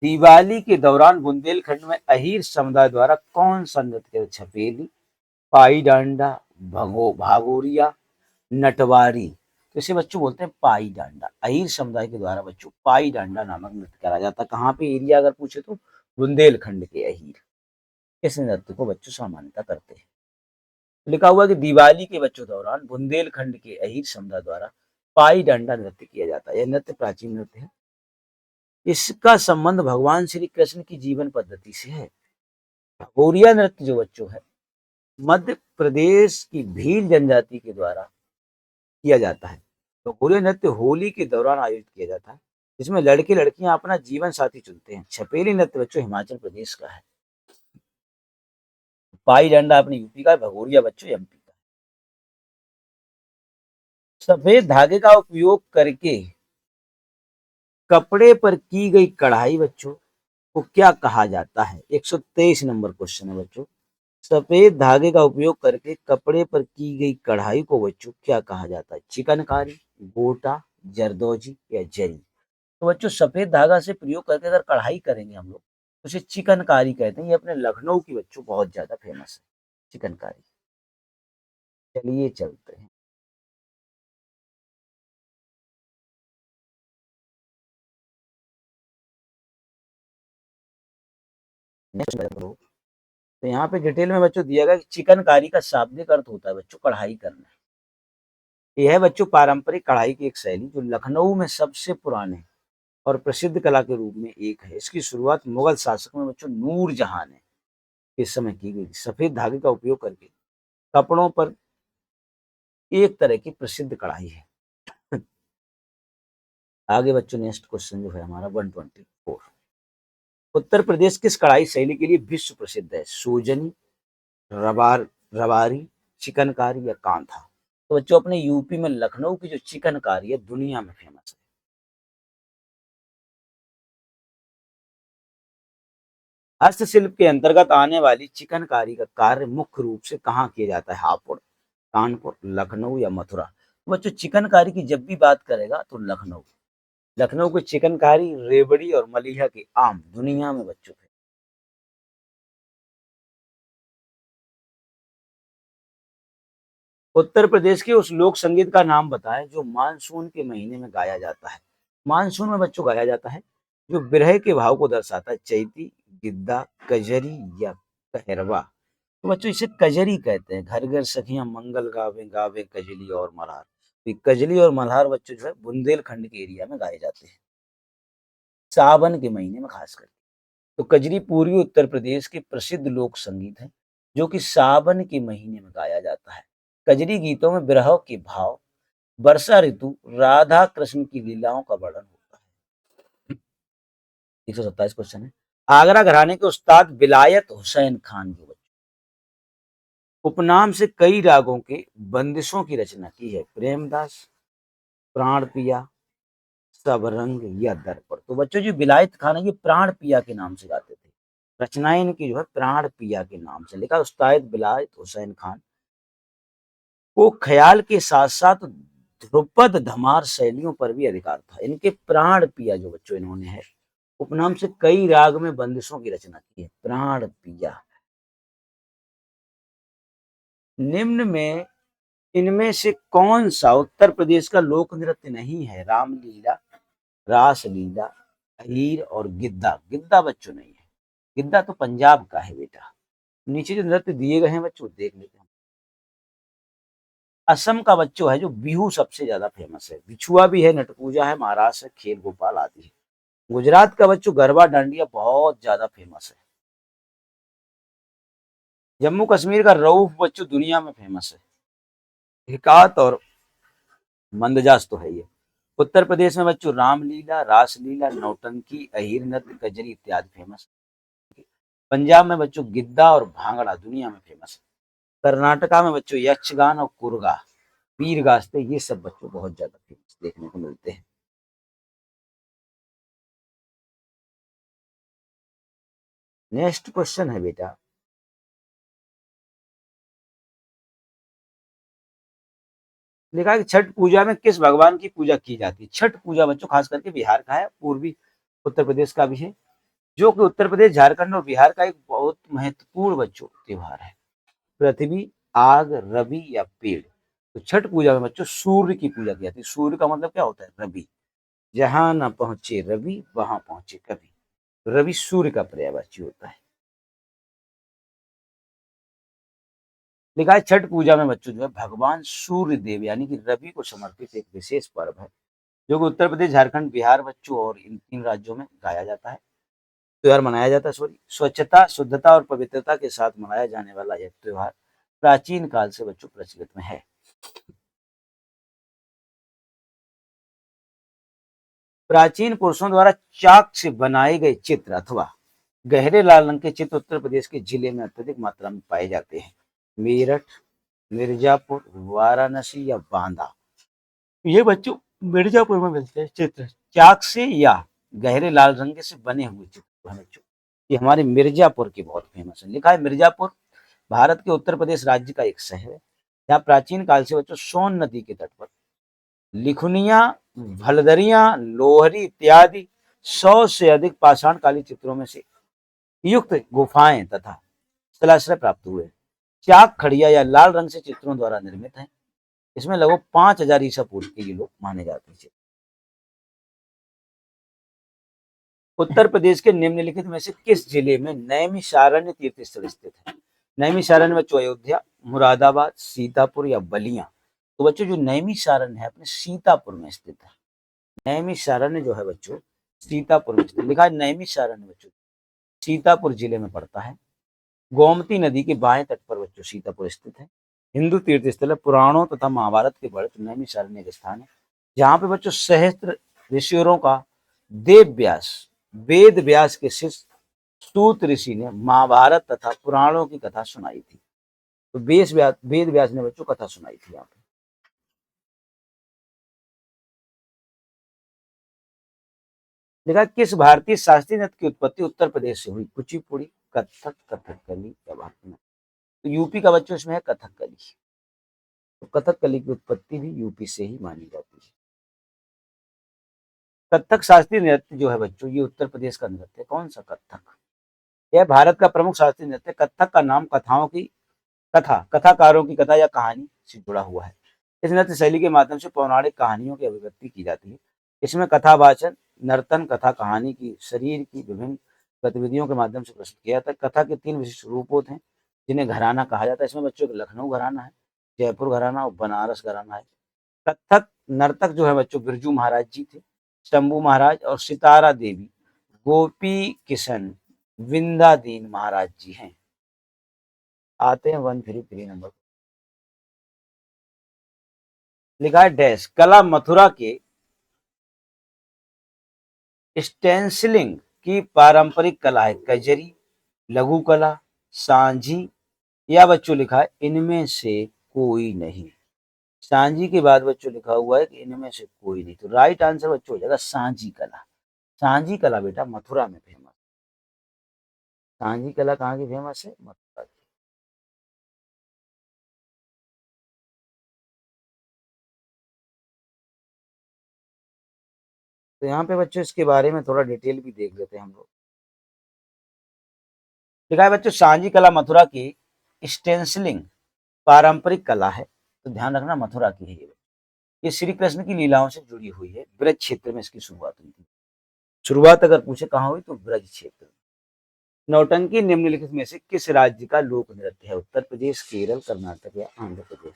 दिवाली के दौरान बुंदेलखंड में अहीर समुदाय द्वारा कौन सा नृत्य, छपेली, पाई डांडा, भगो भागोरिया, नटवारी। तो इसे बच्चों बोलते हैं पाई डांडा। अहीर समुदाय के द्वारा बच्चों पाई डांडा नामक नृत्य करा जाता है। कहाँ पे एरिया अगर पूछे तो बुंदेलखंड के अहीर इस नृत्य को बच्चों सामान्यता करते हैं। लिखा हुआ कि दिवाली के बच्चों दौरान बुंदेलखंड के अहीर समुदाय द्वारा पाई डांडा नृत्य किया जाता है। यह नृत्य प्राचीन नृत्य है। इसका संबंध भगवान श्री कृष्ण की जीवन पद्धति से है। भगोरिया नृत्य जो बच्चों है मध्य प्रदेश की भील जनजाति के द्वारा किया जाता है। तो होली नृत्य होली के दौरान आयोजित किया जाता है, जिसमें लड़के लड़कियां अपना जीवन साथी चुनते हैं। छपेली नृत्य बच्चों हिमाचल प्रदेश का है। पाई डंडा अपने यूपी का है, भगोरिया बच्चों एमपी का। सफेद धागे का उपयोग करके कपड़े पर की गई कढ़ाई बच्चों को क्या कहा जाता है? 123 नंबर क्वेश्चन है बच्चों। सफेद धागे का उपयोग करके कपड़े पर की गई कढ़ाई को बच्चों क्या कहा जाता है? चिकनकारी, गोटा, जरदोजी या जरी? तो बच्चों सफेद धागा से प्रयोग करके अगर कढ़ाई करेंगे हम लोग तो उसे चिकनकारी कहते हैं। ये अपने लखनऊ की बच्चों बहुत ज्यादा फेमस है चिकनकारी। चलिए चलते हैं। नेक्स्ट तो यहाँ पे डिटेल में बच्चों दिया गया कि चिकनकारी का शाब्दिक अर्थ होता है बच्चों कढ़ाई करना। यह है बच्चों पारंपरिक कढ़ाई की एक शैली जो लखनऊ में सबसे पुराने और प्रसिद्ध कला के रूप में एक है। इसकी शुरुआत मुगल शासक में बच्चों नूर जहां ने इस समय की गई। सफेद धागे का उपयोग करके कपड़ों पर एक तरह की प्रसिद्ध कढ़ाई है। आगे बच्चों नेक्स्ट क्वेश्चन जो है हमारा 124। उत्तर प्रदेश किस कढ़ाई शैली के लिए विश्व प्रसिद्ध है? सोजनी, रबार रबारी, चिकनकारी या कांथा? तो बच्चों अपने यूपी में लखनऊ की जो चिकनकारी है दुनिया में फेमस है। हस्तशिल्प के अंतर्गत आने वाली चिकनकारी का कार्य मुख्य रूप से कहाँ किया जाता है? हापुड़, कानपुर, लखनऊ या मथुरा? तो बच्चों चिकनकारी की जब भी बात करेगा तो लखनऊ। लखनऊ की चिकनकारी, रेवड़ी और मलिहा के आम दुनिया में बच्चों है। उत्तर प्रदेश के उस लोक संगीत का नाम बताएं जो मानसून के महीने में गाया जाता है। मानसून में बच्चों गाया जाता है जो बिरहे के भाव को दर्शाता है। चैती, गिद्दा, कजरी या कहरवा? तो बच्चों इसे कजरी कहते हैं। घर घर सखियां मंगल गावे गावे कजली और मल्हार। तो ये कजली और मल्हार बच्चों जो है बुंदेलखंड के एरिया में गाए जाते हैं सावन के महीने में खासकर। तो कजरी पूर्वी उत्तर प्रदेश के प्रसिद्ध लोक संगीत है जो कि सावन के महीने में गाया जाता है। कजरी गीतों में विरह के भाव, वर्षा ऋतु, राधा कृष्ण की लीलाओं का वर्णन होता है। 127 क्वेश्चन है। आगरा घराने के उस्ताद विलायत हुसैन खान जो उपनाम से कई रागों के बंदिशों की रचना की है। प्रेमदास, प्राण पिया, सबरंग या दर्पण? तो बच्चों जो विलायत खान है ये प्राण पिया के नाम से गाते थे। रचनाएं इनकी जो है प्राण पिया के नाम से लिखा। उस्ताद विलायत हुसैन खान को ख्याल के साथ साथ ध्रुपद धमार शैलियों पर भी अधिकार था। इनके प्राण पिया जो बच्चों इन्होंने है उपनाम से कई राग में बंदिशों की रचना की है। प्राण पिया। निम्न में इनमें से कौन सा उत्तर प्रदेश का लोक नृत्य नहीं है? रामलीला, रासलीला, अहीर और गिद्दा? गिद्दा बच्चों नहीं है। गिद्दा तो पंजाब का है बेटा। नीचे जो नृत्य दिए गए हैं बच्चों देख लेते हैं। असम का बच्चों है जो बिहू सबसे ज्यादा फेमस है। बिछुआ भी है, नटपूजा है, महाराष्ट्र है, खेल गोपाल आदि है। गुजरात का बच्चों गरबा डांडिया बहुत ज्यादा फेमस है। जम्मू कश्मीर का रऊफ बच्चों दुनिया में फेमस है। हिकात और मंदजास तो है ये। उत्तर प्रदेश में बच्चों रामलीला, रासलीला, नौटंकी, अहीर नृत्य, कजरी इत्यादि फेमस है। पंजाब में बच्चों गिद्दा और भांगड़ा दुनिया में फेमस है। कर्नाटका में बच्चों यक्षगान और कुर्गा, पीर गास्ते, ये सब बच्चों बहुत ज्यादा फेमस देखने को मिलते हैं। नेक्स्ट क्वेश्चन है बेटा, लिखा है कि छठ पूजा में किस भगवान की पूजा की जाती है? छठ पूजा बच्चों खास करके बिहार का है, पूर्वी उत्तर प्रदेश का भी है, जो कि उत्तर प्रदेश, झारखंड और बिहार का एक बहुत महत्वपूर्ण बच्चों त्योहार है। पृथ्वी, आग, रवि या पेड़? तो छठ पूजा में बच्चों सूर्य की पूजा की जाती है। सूर्य का मतलब क्या होता है? रवि। जहां न पहुंचे रवि वहां पहुंचे कवि। रवि सूर्य का पर्यायवाची होता है। लिखा है छठ पूजा में बच्चों जो है भगवान सूर्य देव यानी कि रवि को समर्पित एक विशेष पर्व है जो कि उत्तर प्रदेश, झारखंड, बिहार बच्चों और इन 3 राज्यों में गाया जाता है, त्योहार मनाया जाता है। सॉरी, स्वच्छता, शुद्धता और पवित्रता के साथ मनाया जाने वाला यह त्योहार प्राचीन काल से बच्चों प्रचलित में है। प्राचीन पुरुषों द्वारा चाक से बनाए गए चित्र अथवा गहरे लाल रंग के चित्र उत्तर प्रदेश के जिले में अत्यधिक मात्रा में पाए जाते हैं। मेरठ, मिर्जापुर, वाराणसी या बांदा, ये बच्चों मिर्जापुर में मिलते हैं चित्र, चाक से या गहरे लाल रंग से बने हुए चित्र हैं बच्चों। ये हमारे मिर्जापुर के बहुत फेमस है। लिखा है मिर्जापुर भारत के उत्तर प्रदेश राज्य का एक शहर है, जहाँ प्राचीन काल से बच्चों सोन नदी के तट पर लिखुनिया, भलदरिया, लोहरी इत्यादि 100 से अधिक पाषाण कालीन चित्रों में से युक्त गुफाएं तथा शिलाश्रय प्राप्त हुए। चाक खड़िया या लाल रंग से चित्रों द्वारा निर्मित है। इसमें लगभग 5000 ईसा पूर्व के ये लोग माने जाते हैं। उत्तर प्रदेश के निम्नलिखित में से किस जिले में नैमिषारण्य तीर्थ स्थल स्थित है? नैमिषारण्य बच्चों अयोध्या, मुरादाबाद, सीतापुर या बलिया। तो बच्चों जो नैमिषारण्य है अपने सीतापुर में स्थित है। नैमिषारण्य जो है बच्चों सीतापुर में स्थित। लिखा है नैमिषारण्य बच्चों सीतापुर जिले में पड़ता है। गोमती नदी के बाएं तट पर बच्चों सीतापुर स्थित है। हिंदू तीर्थ स्थल है। पुराणों तथा महाभारत के वर्णित नैमिषारण्य के स्थान है, जहाँ पे बच्चों सहस्त्र ऋषियों का देव व्यास, वेद व्यास के शिष्य सूत ऋषि ने महाभारत तथा पुराणों की कथा सुनाई थी। तो वेद व्यास ने बच्चों कथा सुनाई थी यहाँ पे। देखा किस भारतीय शास्त्रीय नृत्य की उत्पत्ति उत्तर प्रदेश से हुई? कुचिपुड़ी, कथक, कथकली या भारतनाट्यम। तो यूपी का बच्चों इसमें है कथकली। तो कथकली की उत्पत्ति भी यूपी से ही मानी जाती है। कथक शास्त्रीय नृत्य जो है बच्चों ये उत्तर प्रदेश का नृत्य है। कौन सा? कथक। यह भारत का प्रमुख शास्त्रीय नृत्य। कथक का नाम कथाओं की कथाकारों की कथा या कहानी से जुड़ा हुआ है। इस नृत्य शैली के माध्यम से पौराणिक कहानियों की अभिव्यक्ति की जाती है। इसमें कथावाचन, नर्तन, कथा कहानी की शरीर की विभिन्न गतिविधियों के माध्यम से प्रस्तुत किया जाता है। कथा के 3 विशिष्ट रूप होते हैं जिन्हें घराना कहा जाता है। इसमें बच्चों को लखनऊ घराना है, जयपुर घराना और बनारस घराना है। कथक नर्तक जो है बच्चों बिरजू महाराज जी थे, शंभू महाराज और सितारा देवी, गोपी किशन, विंदादीन महाराज जी हैं। आते हैं 133 नंबर। लिखा है डैश कला मथुरा के स्टेंसिलिंग की पारंपरिक कला है। कजरी, लघु कला, सांझी या बच्चों लिखा है इनमें से कोई नहीं। सांझी के बाद बच्चों लिखा हुआ है कि इनमें से कोई नहीं। तो राइट आंसर बच्चों हो जाएगा सांझी कला। सांझी कला बेटा मथुरा में फेमस। सांझी कला कहाँ की फेमस है? मथुरा की। तो यहाँ पे बच्चों इसके बारे में थोड़ा डिटेल भी देख लेते हैं हम लोग। लिखा है बच्चों सांझी कला मथुरा की स्टेंसिलिंग पारंपरिक कला है। तो ध्यान रखना मथुरा की है ये श्री कृष्ण की लीलाओं से जुड़ी हुई है। ब्रज क्षेत्र में इसकी शुरुआत हुई थी। शुरुआत अगर पूछे कहाँ हुई तो ब्रज क्षेत्र में। नौटंकी निम्नलिखित में से किस राज्य का लोक नृत्य है? उत्तर प्रदेश, केरल, कर्नाटक या आंध्र प्रदेश।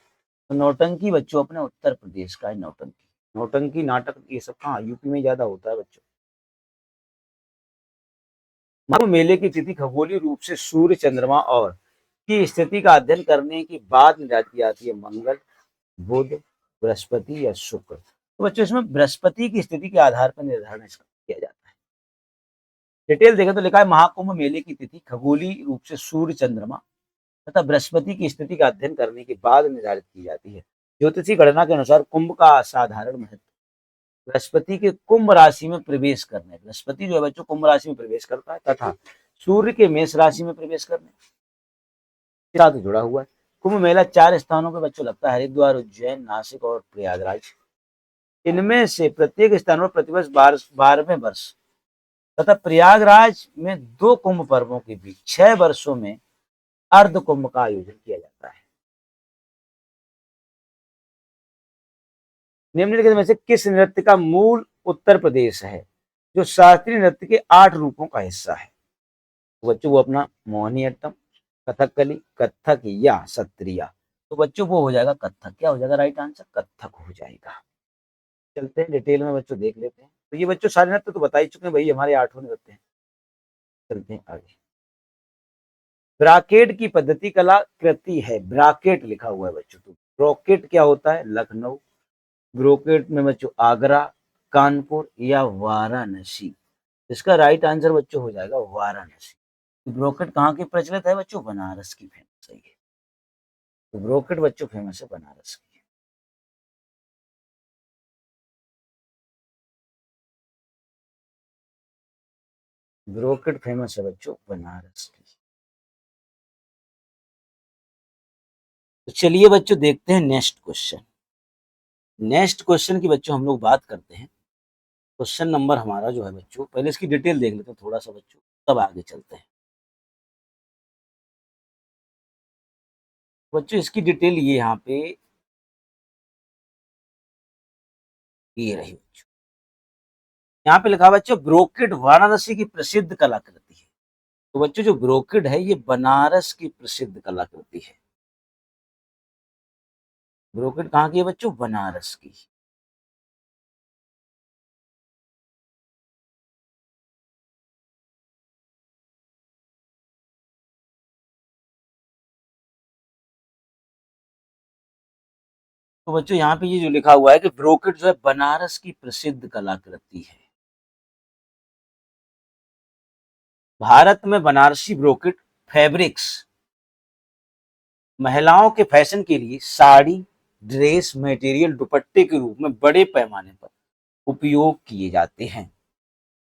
तो नौटंकी बच्चों अपने उत्तर प्रदेश का है। नौटंकी नौटंकी नाटक ये सब कहाँ? यूपी में ज्यादा होता है बच्चों। माघ मेले की तिथि खगोलीय रूप से सूर्य, चंद्रमा और की स्थिति का अध्ययन करने के बाद निर्धारित की जाती है। मंगल, बुध, बृहस्पति या शुक्र। तो बच्चों इसमें बृहस्पति की स्थिति के आधार पर निर्धारण इसका किया जाता है। डिटेल देखें तो लिखा है महाकुंभ मेले की तिथि खगोलीय रूप से सूर्य, चंद्रमा तथा बृहस्पति की स्थिति का अध्ययन करने के बाद निर्धारित की जाती है। ज्योतिषी गणना के अनुसार कुंभ का असाधारण महत्व बृहस्पति के कुंभ राशि में प्रवेश करने, बृहस्पति जो है बच्चों कुंभ राशि में प्रवेश करता है तथा सूर्य के मेष राशि में प्रवेश करने के साथ जुड़ा हुआ है। कुंभ मेला 4 स्थानों पर बच्चों लगता है। हरिद्वार, उज्जैन, नासिक और प्रयागराज। इनमें से प्रत्येक स्थान पर प्रतिवर्ष 12वें वर्ष तथा प्रयागराज में 2 कुंभ पर्वों के बीच 6 वर्षों में अर्ध कुंभ का आयोजन किया जाता है। निम्नलिखित में से किस नृत्य का मूल उत्तर प्रदेश है जो शास्त्रीय नृत्य के 8 रूपों का हिस्सा है? तो बच्चों वो अपना मोहिनीअट्टम, कथकली, कथक या सत्रिया। तो बच्चों वो हो जाएगा कथक। क्या हो जाएगा राइट आंसर? कथक हो जाएगा। चलते हैं डिटेल में बच्चों देख लेते हैं। तो ये बच्चों सारे नृत्य तो बता ही चुके हैं भाई, हमारे 8 नृत्य हैं। चलते हैं आगे। ब्राकेट की पद्धति कलाकृति है। ब्राकेट लिखा हुआ है बच्चों, तो ब्रोकेट क्या होता है? लखनऊ। ब्रोकेट में बच्चों आगरा, कानपुर या वाराणसी। इसका राइट आंसर बच्चों हो जाएगा वाराणसी। ब्रोकेट कहाँ की प्रचलित है बच्चों? बनारस की फेमस है ये। तो ब्रोकेट बच्चों फेमस है बनारस की। ब्रोकेट फेमस है बच्चों बनारस की। तो चलिए बच्चों देखते हैं नेक्स्ट क्वेश्चन। नेक्स्ट क्वेश्चन की बच्चों हम लोग बात करते हैं। क्वेश्चन नंबर हमारा जो है बच्चों, पहले इसकी डिटेल देख लेते हैं थोड़ा सा बच्चों, तब आगे चलते हैं। बच्चों इसकी डिटेल ये यहाँ पे ये रही बच्चों। यहाँ पे लिखा बच्चों ब्रोकेड वाराणसी की प्रसिद्ध कलाकृति है। तो बच्चों जो ब्रोकेड है ये बनारस की प्रसिद्ध कलाकृति है। ब्रोकेड कहाँ की है बच्चों? बनारस की। तो बच्चों यहाँ पे ये जो लिखा हुआ है कि ब्रोकेड जो है बनारस की प्रसिद्ध कलाकृति है। भारत में बनारसी ब्रोकेड फैब्रिक्स महिलाओं के फैशन के लिए साड़ी, ड्रेस मटेरियल, दुपट्टे के रूप में बड़े पैमाने पर उपयोग किए जाते हैं।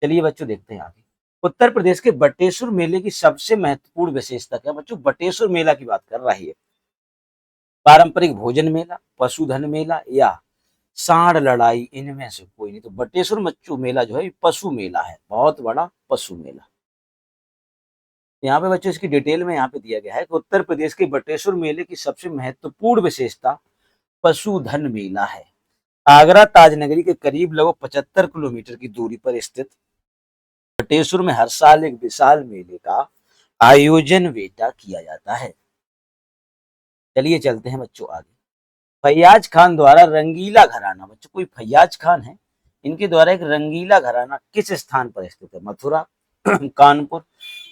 चलिए बच्चों देखते हैं आगे। उत्तर प्रदेश के बटेश्वर मेले की सबसे महत्वपूर्ण विशेषता क्या बच्चों? बटेश्वर मेला की बात कर रही है। पारंपरिक भोजन मेला, पशुधन मेला या सांड लड़ाई, इनमें से कोई नहीं। तो बटेश्वर बच्चों मेला जो है पशु मेला है, बहुत बड़ा पशु मेला। यहाँ पे बच्चों इसकी डिटेल में यहाँ पे दिया गया है कि उत्तर प्रदेश के बटेश्वर मेले की सबसे महत्वपूर्ण विशेषता पशुधन मेला है। आगरा ताजनगरी के करीब लगभग 75 किलोमीटर की दूरी पर स्थित बटेश्वर में हर साल एक विशाल मेले का आयोजन बेटा किया जाता है। चलिए चलते हैं बच्चों आगे। फैयाज खान द्वारा रंगीला घराना, बच्चों कोई फैयाज खान है, इनके द्वारा एक रंगीला घराना किस स्थान पर स्थित है? मथुरा, कानपुर,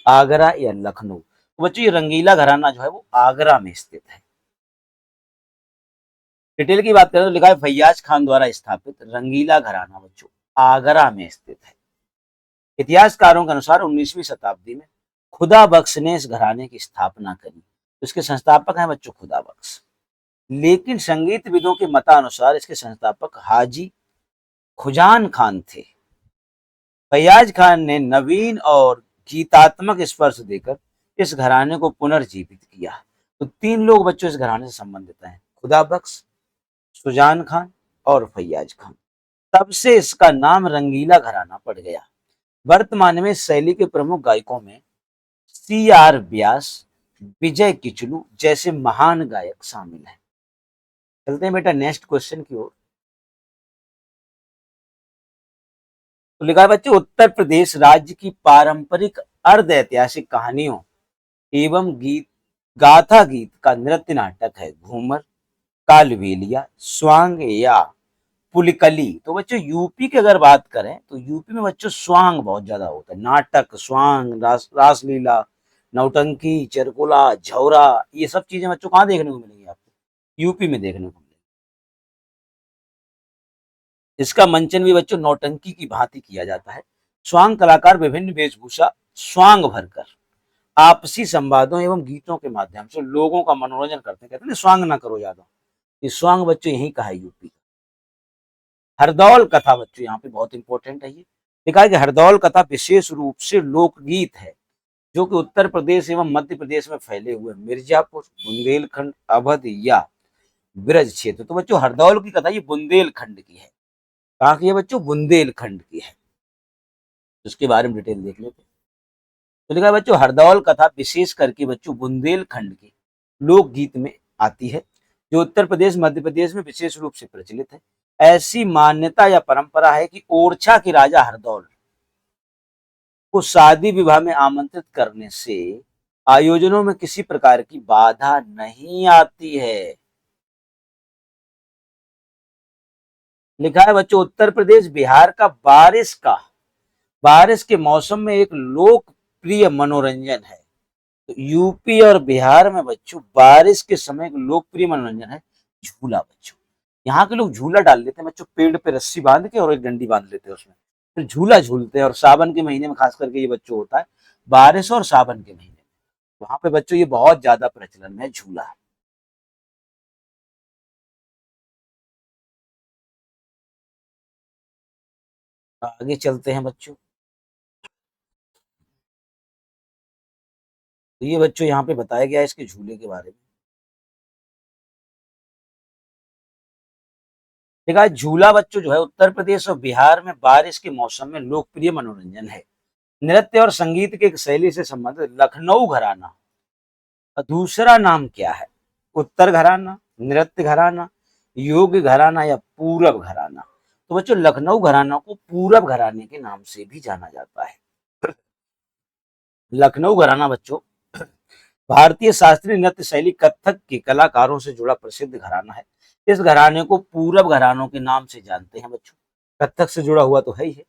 आगरा या लखनऊ। तो बच्चों ये रंगीला घराना जो है वो आगरा में स्थित है। डिटेल की बात करें तो लिखा है फैयाज खान द्वारा स्थापित रंगीला घराना बच्चों आगरा में स्थित है। इतिहासकारों के अनुसार 19वीं शताब्दी में खुदा बख्श ने इस घराने की स्थापना करी। इसके संस्थापक हैं बच्चों खुदा बख्श। लेकिन संगीत विदों के मतानुसार इसके संस्थापक हाजी खुजान खान थे। फैयाज खान ने नवीन और गीतात्मक स्पर्श देकर इस घराने को पुनर्जीवित किया। तो तीन लोग बच्चों इस घराने से संबंधित हैं, खुदा बख्श, सुजान खान और फैयाज खान। तब से इसका नाम रंगीला घराना पड़ गया। वर्तमान में शैली के प्रमुख गायकों में CR व्यास, विजय किचलू जैसे महान गायक शामिल हैं। चलते हैं बेटा नेक्स्ट क्वेश्चन की ओर। तो लिखा है बच्चों उत्तर प्रदेश राज्य की पारंपरिक अर्ध ऐतिहासिक कहानियों एवं गीत गाथा गीत का नृत्य नाटक है घूमर, कालबेलिया, स्वांग या पुलिकली। तो बच्चों यूपी की अगर बात करें तो यूपी में बच्चों स्वांग बहुत ज्यादा होता है। नाटक, स्वांग, रासलीला, नौटंकी, चरकुला, झौरा, ये सब चीजें बच्चों कहाँ देखने को मिलेंगी आपको? यूपी में देखने को मिलेगी। इसका मंचन भी बच्चों नौटंकी की भांति किया जाता है। स्वांग कलाकार विभिन्न वेशभूषा स्वांग भरकर आपसी संवादों एवं गीतों के माध्यम से लोगों का मनोरंजन करते हैं। कहते हैं स्वांग ना करो ज्यादा, ये स्वांग बच्चों यही का है यूपी। हरदौल कथा बच्चों यहाँ पे बहुत इंपॉर्टेंट है। ये लिखा है कि हरदौल कथा विशेष रूप से लोकगीत है जो कि उत्तर प्रदेश एवं मध्य प्रदेश में फैले हुए मिर्जापुर, बुंदेलखंड, अवध या ब्रज क्षेत्र। तो बच्चों हरदौल की कथा ये बुंदेलखंड की है। कहाँ की है बच्चों? बुंदेलखंड की है। उसके बारे में डिटेल देख लेते हैं। तो लिखा है बच्चों हरदौल कथा विशेष करके बच्चों बुंदेलखंड के लोकगीत में आती है जो उत्तर प्रदेश मध्य प्रदेश में विशेष रूप से प्रचलित है। ऐसी मान्यता या परंपरा है कि ओरछा के राजा हरदौल को शादी विवाह में आमंत्रित करने से आयोजनों में किसी प्रकार की बाधा नहीं आती है। लिखा है बच्चों उत्तर प्रदेश बिहार का बारिश के मौसम में एक लोकप्रिय मनोरंजन है। तो यूपी और बिहार में बच्चों बारिश के समय एक लोकप्रिय मनोरंजन है झूला बच्चों। यहाँ के लोग झूला डाल लेते हैं बच्चों, पेड़ पे रस्सी बांध के और एक डंडी बांध लेते हैं उसमें, फिर झूला झूलते हैं। और सावन के महीने में खास करके ये बच्चों होता है, बारिश और सावन के महीने में वहां पे बच्चों ये बहुत ज्यादा प्रचलन में है झूला। आगे चलते हैं बच्चों। तो ये बच्चों यहाँ पे बताया गया है इसके झूले के बारे में। देखा है, झूला बच्चों जो है उत्तर प्रदेश और बिहार में बारिश के मौसम में लोकप्रिय मनोरंजन है। नृत्य और संगीत की एक शैली से संबंधित लखनऊ घराना का दूसरा नाम क्या है? उत्तर घराना, नृत्य घराना, योग घराना या पूरब घराना? तो बच्चों लखनऊ घराना को पूरब घराने के नाम से भी जाना जाता है। लखनऊ घराना बच्चों भारतीय शास्त्रीय नृत्य शैली कथक के कलाकारों से जुड़ा प्रसिद्ध घराना है। इस घराने को पूरब घरानों के नाम से जानते हैं बच्चों, कथक से जुड़ा हुआ तो है ही है।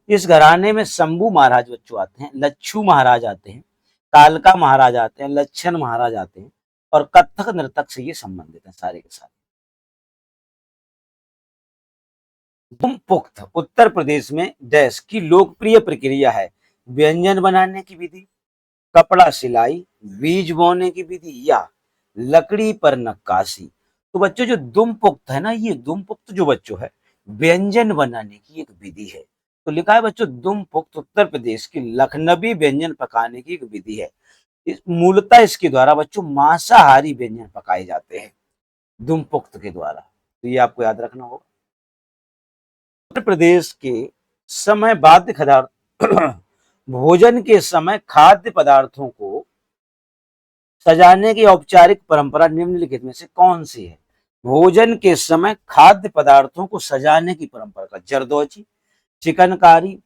इस घराने में शंभू महाराज बच्चों आते हैं, लच्छू महाराज आते हैं, कालका महाराज आते हैं, लच्छन महाराज आते हैं और कथक नृतक से ये संबंधित है सारे के सारे। पुख्त उत्तर प्रदेश में डैश की लोकप्रिय प्रक्रिया है? व्यंजन बनाने की विधि, कपड़ा सिलाई, बीज बोने की विधि या लकड़ी पर नक्काशी? तो बच्चों जो दुम पुख्त है ना, ये दुम पुख्त जो बच्चों है व्यंजन बनाने की एक विधि है। तो लिखा है बच्चों दुम पुख्त उत्तर प्रदेश की लखनवी व्यंजन पकाने की एक विधि है। मूलतः इसके द्वारा बच्चों मांसाहारी व्यंजन पकाए जाते हैं दुम पुख्त के द्वारा, तो ये आपको याद रखना होगा। उत्तर प्रदेश के समय खाद्य पदार्थ भोजन के समय खाद्य पदार्थों को सजाने की औपचारिक परंपरा निम्नलिखित में से कौन सी है? भोजन के समय खाद्य पदार्थों को सजाने की परंपरा का जरदोजी, चिकनकारी,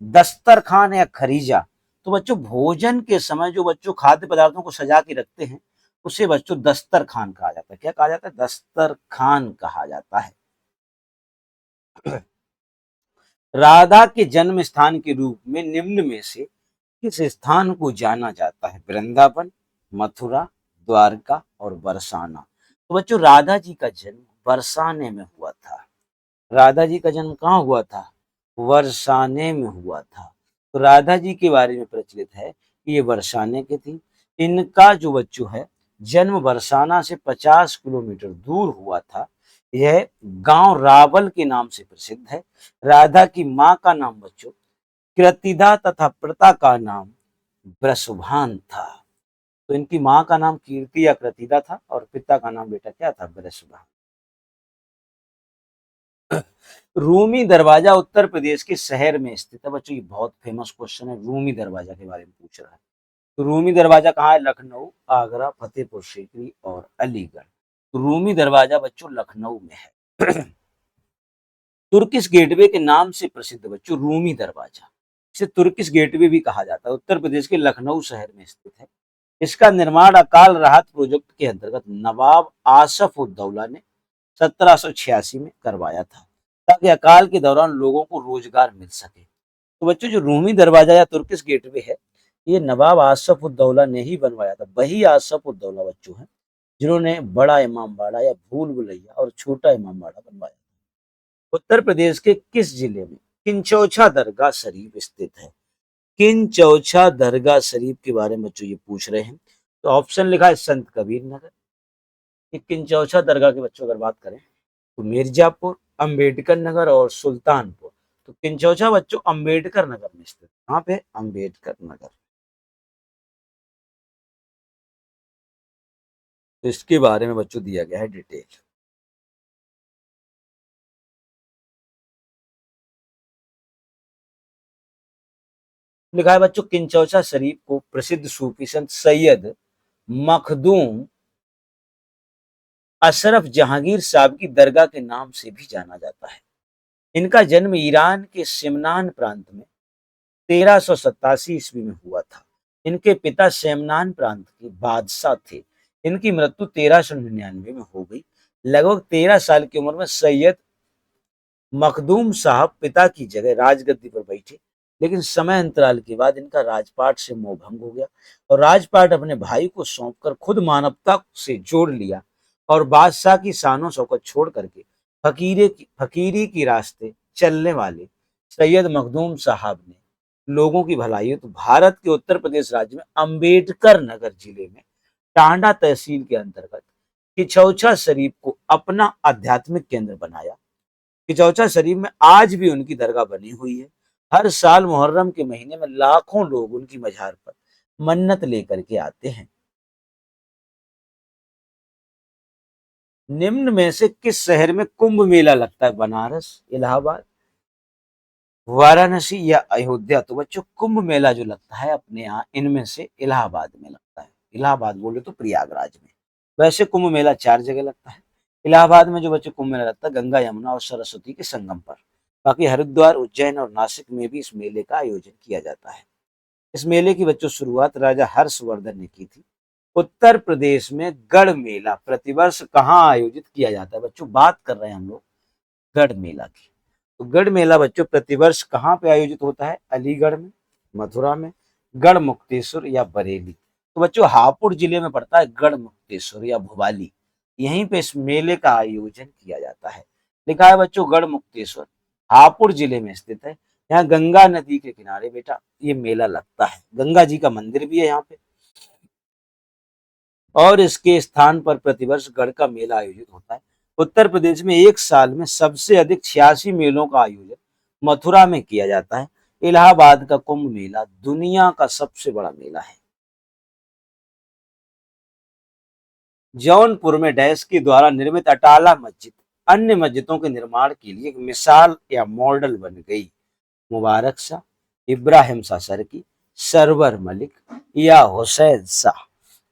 दस्तरखान या खरीजा? तो बच्चों भोजन के समय जो बच्चों खाद्य पदार्थों को सजा के रखते हैं उसे बच्चों दस्तरखान कहा जाता है। क्या कहा जाता है? दस्तरखान कहा जाता है। राधा के जन्म स्थान के रूप में निम्न में से किस स्थान को जाना जाता है? वृंदावन, मथुरा, द्वारका और बरसाना? तो बच्चों राधा जी का जन्म बरसाने में हुआ था। राधा जी का जन्म कहाँ हुआ था? बरसाने में हुआ था। तो राधा जी के बारे में प्रचलित है कि ये बरसाने के थी। इनका जो बच्चों है जन्म बरसाना से 50 किलोमीटर दूर हुआ था। यह गांव रावल के नाम से प्रसिद्ध है। राधा की माँ का नाम बच्चों कृतिदा तथा पिता का नाम ब्रसुभान था। तो इनकी माँ का नाम कीर्ति या कृतिदा था और पिता का नाम बेटा क्या था? ब्रसुभान। रूमी दरवाजा उत्तर प्रदेश के शहर में स्थित है। बच्चों ये बहुत फेमस क्वेश्चन है, रूमी दरवाजा के बारे में पूछ रहा है। तो रूमी दरवाजा कहाँ है? लखनऊ, आगरा, फतेहपुर सीकरी और अलीगढ़। तो रूमी दरवाजा बच्चों लखनऊ में है। तुर्किश गेटवे के नाम से प्रसिद्ध बच्चों रूमी दरवाजा, इसे तुर्किश गेटवे भी कहा जाता है, उत्तर प्रदेश के लखनऊ शहर में स्थित है। इसका निर्माण अकाल राहत प्रोजेक्ट के अंतर्गत नवाब आसफ उद्दौला ने 1786 में करवाया था ताकि अकाल के दौरान लोगों को रोजगार मिल सके। तो बच्चों जो रूमी दरवाजा या तुर्किश गेटवे है ये नवाब आसफ उद्दौला ने ही बनवाया था। वही आसफ उद्दौला बच्चों है जिन्होंने बड़ा इमाम बाड़ा या भूल भुलैया और छोटा इमाम बाड़ा बनवाया। उत्तर प्रदेश के किस जिले में किंचौछा दरगाह शरीफ स्थित है? किंचौछा दरगाह शरीफ के बारे में बच्चों ये पूछ रहे हैं। तो ऑप्शन लिखा है संत कबीर नगर। ये किंचौछा दरगाह के बच्चों अगर बात करें तो मिर्जापुर, अंबेडकर नगर और सुल्तानपुर। तो किंचौछा बच्चों अंबेडकर नगर में स्थित। कहाँ पे? अंबेडकर नगर। तो इसके बारे में बच्चों दिया गया है डिटेल। लिखा है बच्चों किंचौछा शरीफ को प्रसिद्ध सूफी संत सैयद मखदूम अशरफ जहांगीर साहब की दरगाह के नाम से भी जाना जाता है। इनका जन्म ईरान के सिमनान प्रांत में 1387 ईस्वी में हुआ था। इनके पिता शेमनान प्रांत के बादशाह थे। इनकी मृत्यु 1399 में हो गई। लगभग 13 साल की उम्र में सैयद मखदूम साहब पिता की जगह राजगद्दी पर बैठे लेकिन समय अंतराल के बाद इनका राजपाट से मोह भंग हो गया और राजपाट अपने भाई को सौंपकर खुद मानवता से जोड़ लिया और बादशाह की शानो शौकत छोड़ करके फकीरी की रास्ते चलने वाले सैयद मखदूम साहब ने लोगों की भलाई तो भारत के उत्तर प्रदेश राज्य में अंबेडकर नगर जिले में टांडा तहसील के अंतर्गत किचौछा शरीफ को अपना आध्यात्मिक केंद्र बनाया। किचौचा शरीफ में आज भी उनकी दरगाह बनी हुई है। हर साल मुहर्रम के महीने में लाखों लोग उनकी मजार पर मन्नत लेकर के आते हैं। निम्न में से किस शहर में कुंभ मेला लगता है? बनारस, इलाहाबाद, वाराणसी या अयोध्या? तो बच्चों कुंभ मेला जो लगता है अपने यहाँ इनमें से इलाहाबाद में लगता है। इलाहाबाद बोले तो प्रयागराज में। वैसे कुंभ मेला 4 जगह लगता है। इलाहाबाद में जो बच्चों कुंभ मेला लगता है गंगा यमुना और सरस्वती के संगम पर। बाकी हरिद्वार, उज्जैन और नासिक में भी इस मेले का आयोजन किया जाता है। इस मेले की बच्चों शुरुआत राजा हर्षवर्धन ने की थी। उत्तर प्रदेश में गढ़ मेला प्रतिवर्ष कहाँ आयोजित किया जाता है? बच्चों बात कर रहे हैं हम लोग गढ़ मेला की। तो गढ़ मेला बच्चों प्रतिवर्ष कहाँ पे आयोजित होता है? अलीगढ़ में, मथुरा में, गढ़ मुक्तेश्वर या बरेली? तो बच्चों हापुड़ जिले में पड़ता है गढ़ मुक्तेश्वर या भोपाली। यहीं पे इस मेले का आयोजन किया जाता है। लिखा है बच्चों गढ़ मुक्तेश्वर, हापुड़ जिले में स्थित है। यहाँ गंगा नदी के किनारे बेटा ये मेला लगता है। गंगा जी का मंदिर भी है यहाँ पे और इसके स्थान पर प्रतिवर्ष गढ़ का मेला आयोजित होता है। उत्तर प्रदेश में एक साल में सबसे अधिक 86 मेलों का आयोजन मथुरा में किया जाता है। इलाहाबाद का कुंभ मेला दुनिया का सबसे बड़ा मेला है। जौनपुर में डैश के द्वारा निर्मित अटाला मस्जिद अन्य मस्जिदों के निर्माण के लिए एक मिसाल या मॉडल बन गई। मुबारक शाह, इब्राहिम शाह सरकी, सरवर मलिक या हुसैन शाह?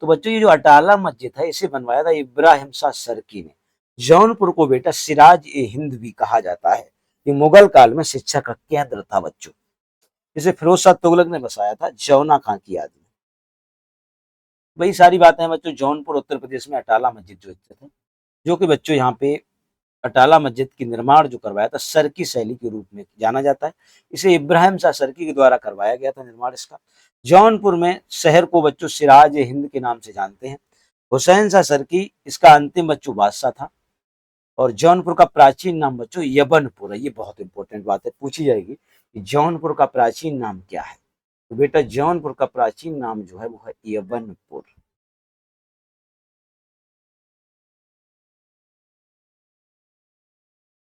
तो बच्चों ये जो अटाला मस्जिद है इसे बनवाया था इब्राहिम शाह सरकी ने। जौनपुर को बेटा सिराज ए हिंद भी कहा जाता है। ये मुगल काल में शिक्षा का केंद्र था बच्चों। इसे फिरोज शाह तुगलक ने बसाया था जौना खां की याद में। वही सारी बातें हैं बच्चों। जौनपुर उत्तर प्रदेश में अटाला मस्जिद जो स्थित है, जो कि बच्चों यहाँ पे अटाला मस्जिद की निर्माण जो करवाया था सरकी शैली के रूप में जाना जाता है। इसे इब्राहिम शाह सरकी के द्वारा करवाया गया था निर्माण इसका। जौनपुर में शहर को बच्चों सिराज ए हिंद के नाम से जानते हैं। हुसैन शाह सरकी इसका अंतिम बच्चों बादशाह था। और जौनपुर का प्राचीन नाम बच्चों यवनपुर है। ये बहुत इंपॉर्टेंट बात है, पूछी जाएगी कि जौनपुर का प्राचीन नाम क्या है। तो बेटा जौनपुर का प्राचीन नाम जो है वो है यवनपुर।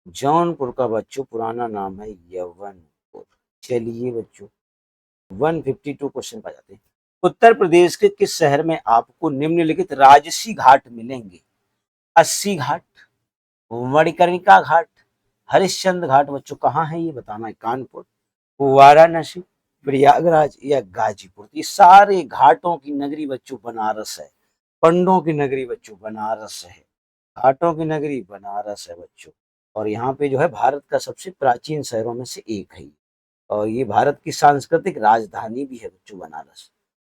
जौनपुर का बच्चों पुराना नाम है यवनपुर। चलिए बच्चों 152 क्वेश्चन पा जाते हैं। उत्तर प्रदेश के किस शहर में आपको निम्नलिखित राजसी घाट मिलेंगे? अस्सी घाट, मणिकर्णिका घाट, हरिश्चंद्र घाट? बच्चों कहाँ है ये बताना है। कानपुर, वाराणसी, प्रयागराज या गाजीपुर? ये सारे घाटों की नगरी बच्चों बनारस है। पंडों की नगरी बच्चों बनारस है। घाटों की नगरी बनारस है बच्चों। और यहाँ पे जो है भारत का सबसे प्राचीन शहरों में से एक है। और ये भारत की सांस्कृतिक राजधानी भी है बच्चों बनारस।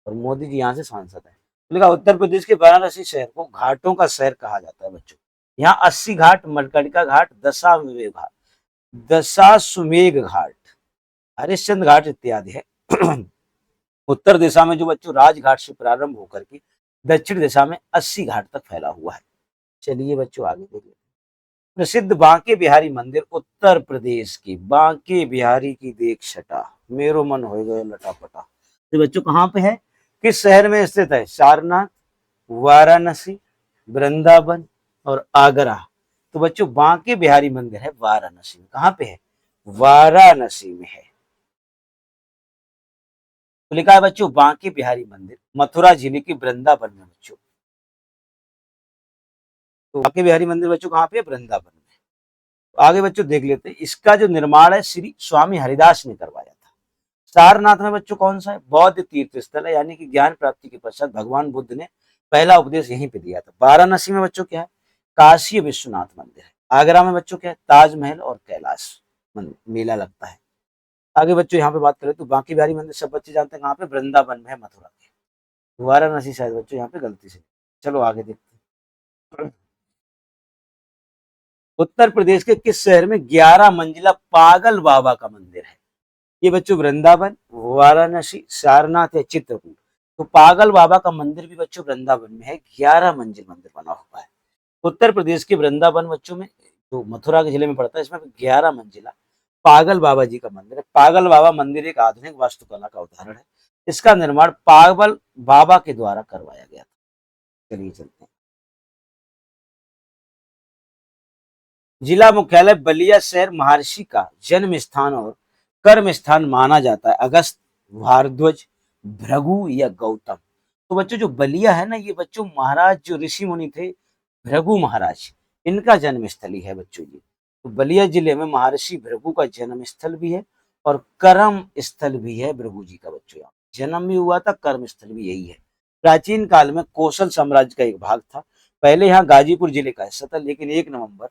और मोदी जी यहाँ से सांसद है। तो लिखा उत्तर प्रदेश के वाराणसी शहर को घाटों का शहर कहा जाता है बच्चों। यहाँ 80 घाट, मणिकर्णिका घाट, दशाश्वमेध घाट, दशाश्वमेध घाट, हरिश्चंद्र घाट इत्यादि है। उत्तर दिशा में जो बच्चों राजघाट से प्रारंभ होकर के दक्षिण दिशा में 80 घाट तक फैला हुआ है। चलिए बच्चों आगे देखिए। प्रसिद्ध बांके बिहारी मंदिर उत्तर प्रदेश की बांके बिहारी की देख छटा मेरो मन हो गया लटापटा। तो बच्चों कहाँ पे है, किस शहर में स्थित है? सारनाथ, वाराणसी, वृंदावन और आगरा? तो बच्चों बांके बिहारी मंदिर है वाराणसी में। कहाँ पे है? वाराणसी में है। तो लिखा है बच्चों बांके बिहारी मंदिर मथुरा जिले के वृंदावन में बच्चों। तो बांके बिहारी मंदिर बच्चों कहाँ पे है? वृंदावन में। तो आगे बच्चों देख लेते हैं। इसका जो निर्माण है श्री स्वामी हरिदास ने करवाया था। सारनाथ में बच्चों कौन सा है? बौद्ध तीर्थ स्थल है, यानी कि ज्ञान प्राप्ति के पश्चात भगवान बुद्ध ने पहला उपदेश यहीं पे दिया था। वाराणसी में बच्चों क्या है? काशी विश्वनाथ मंदिर है। आगरा में बच्चों क्या है? ताजमहल और कैलाश मेला लगता है। आगे बच्चों यहाँ पे बात करें तो बांके बिहारी मंदिर सब बच्चे जानते हैं कहाँ पे? वृंदावन में है, मथुरा के। वाराणसी शायद बच्चों यहाँ पे गलती से। चलो आगे देखते हैं। उत्तर प्रदेश के किस शहर में 11 मंजिला पागल बाबा का मंदिर है? ये बच्चों वृंदावन, वाराणसी, सारनाथ या चित्रकूट। तो पागल बाबा का मंदिर भी बच्चों वृंदावन में है, 11 मंजिल मंदिर बना हुआ है। उत्तर प्रदेश के वृंदावन बच्चों में, जो मथुरा के जिले में पड़ता है, इसमें 11 मंजिला पागल बाबा जी का मंदिर है। पागल बाबा मंदिर एक आधुनिक वास्तुकला का उदाहरण है। इसका निर्माण पागल बाबा के द्वारा करवाया गया था। चलिए चलते हैं। जिला मुख्यालय बलिया शहर महर्षि का जन्म स्थान और कर्म स्थान माना जाता है। अगस्त, भारद्वाज, भृगु या गौतम। तो बच्चों जो बलिया है ना, ये बच्चों महाराज जो ऋषि मुनि थे, भृगु महाराज, इनका जन्म स्थली है बच्चों ये। तो बलिया जिले में महर्षि भृगु का जन्म स्थल भी है और कर्म स्थल भी है भृगु जी का बच्चों। यहाँ जन्म भी हुआ था, कर्म स्थल भी यही है। प्राचीन काल में कौशल साम्राज्य का एक भाग था। पहले यहाँ गाजीपुर जिले का हिस्सा था, लेकिन 1 नवंबर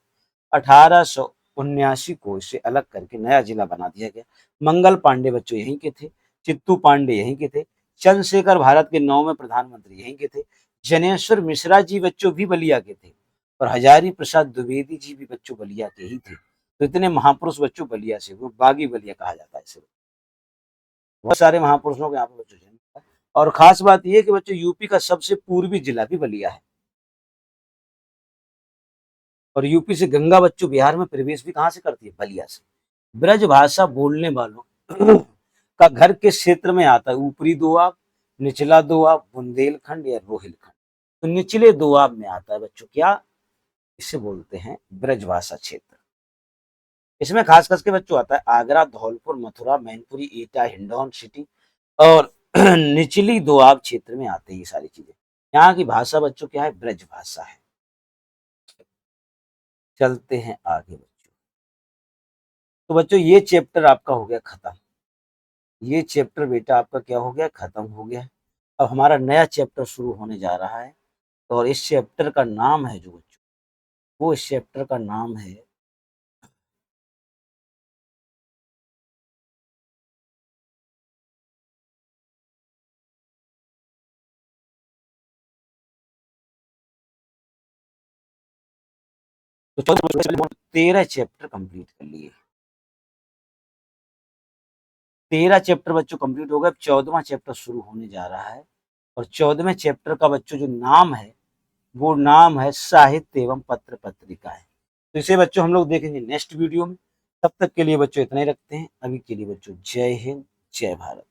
1879 को इसे अलग करके नया जिला बना दिया गया। मंगल पांडे बच्चों यहीं के थे, चित्तू पांडे यहीं के थे, चंद्रशेखर भारत के 9वें प्रधानमंत्री यहीं के थे, जनेश्वर मिश्रा जी बच्चों भी बलिया के थे और हजारी प्रसाद द्विवेदी जी भी बच्चों बलिया के ही थे। तो इतने महापुरुष बच्चों बलिया से हुए, बागी बलिया कहा जाता है इसे। बहुत सारे महापुरुषों के यहाँ पे बच्चों जन्म हुआ है। और खास बात यह कि बच्चों यूपी का सबसे पूर्वी जिला भी बलिया है। और यूपी से गंगा बच्चों बिहार में प्रवेश भी कहाँ से करती है? बलिया से। ब्रज भाषा बोलने वालों का घर किस क्षेत्र में आता है? ऊपरी दोआब, निचला दोआब, बुंदेलखंड या रोहिलखंड। तो निचले दोआब में आता है बच्चों। क्या इसे बोलते हैं? ब्रजभाषा क्षेत्र। इसमें खास करके बच्चों आता है आगरा, धौलपुर, मथुरा, मैनपुरी, एटा, हिंडौन सिटी और निचली दोआब क्षेत्र में आते हैं ये सारी चीजें। यहाँ की भाषा बच्चों क्या है? ब्रजभाषा है। चलते हैं आगे बच्चों। तो बच्चों ये चैप्टर आपका हो गया खत्म। ये चैप्टर बेटा आपका क्या हो गया? खत्म हो गया। अब हमारा नया चैप्टर शुरू होने जा रहा है और इस चैप्टर का नाम है जो बच्चों, वो इस चैप्टर का नाम है तो 13 चैप्टर कंप्लीट कर लिए। 13 चैप्टर बच्चों कंप्लीट हो गए। अब 14वां चैप्टर शुरू होने जा रहा है और 14वें चैप्टर का बच्चों जो नाम है, वो नाम है साहित्य एवं पत्र पत्रिकाएं। तो इसे बच्चों हम लोग देखेंगे नेक्स्ट वीडियो में। तब तक के लिए बच्चों इतना ही रखते हैं। अभी के लिए बच्चों जय हिंद, जय भारत।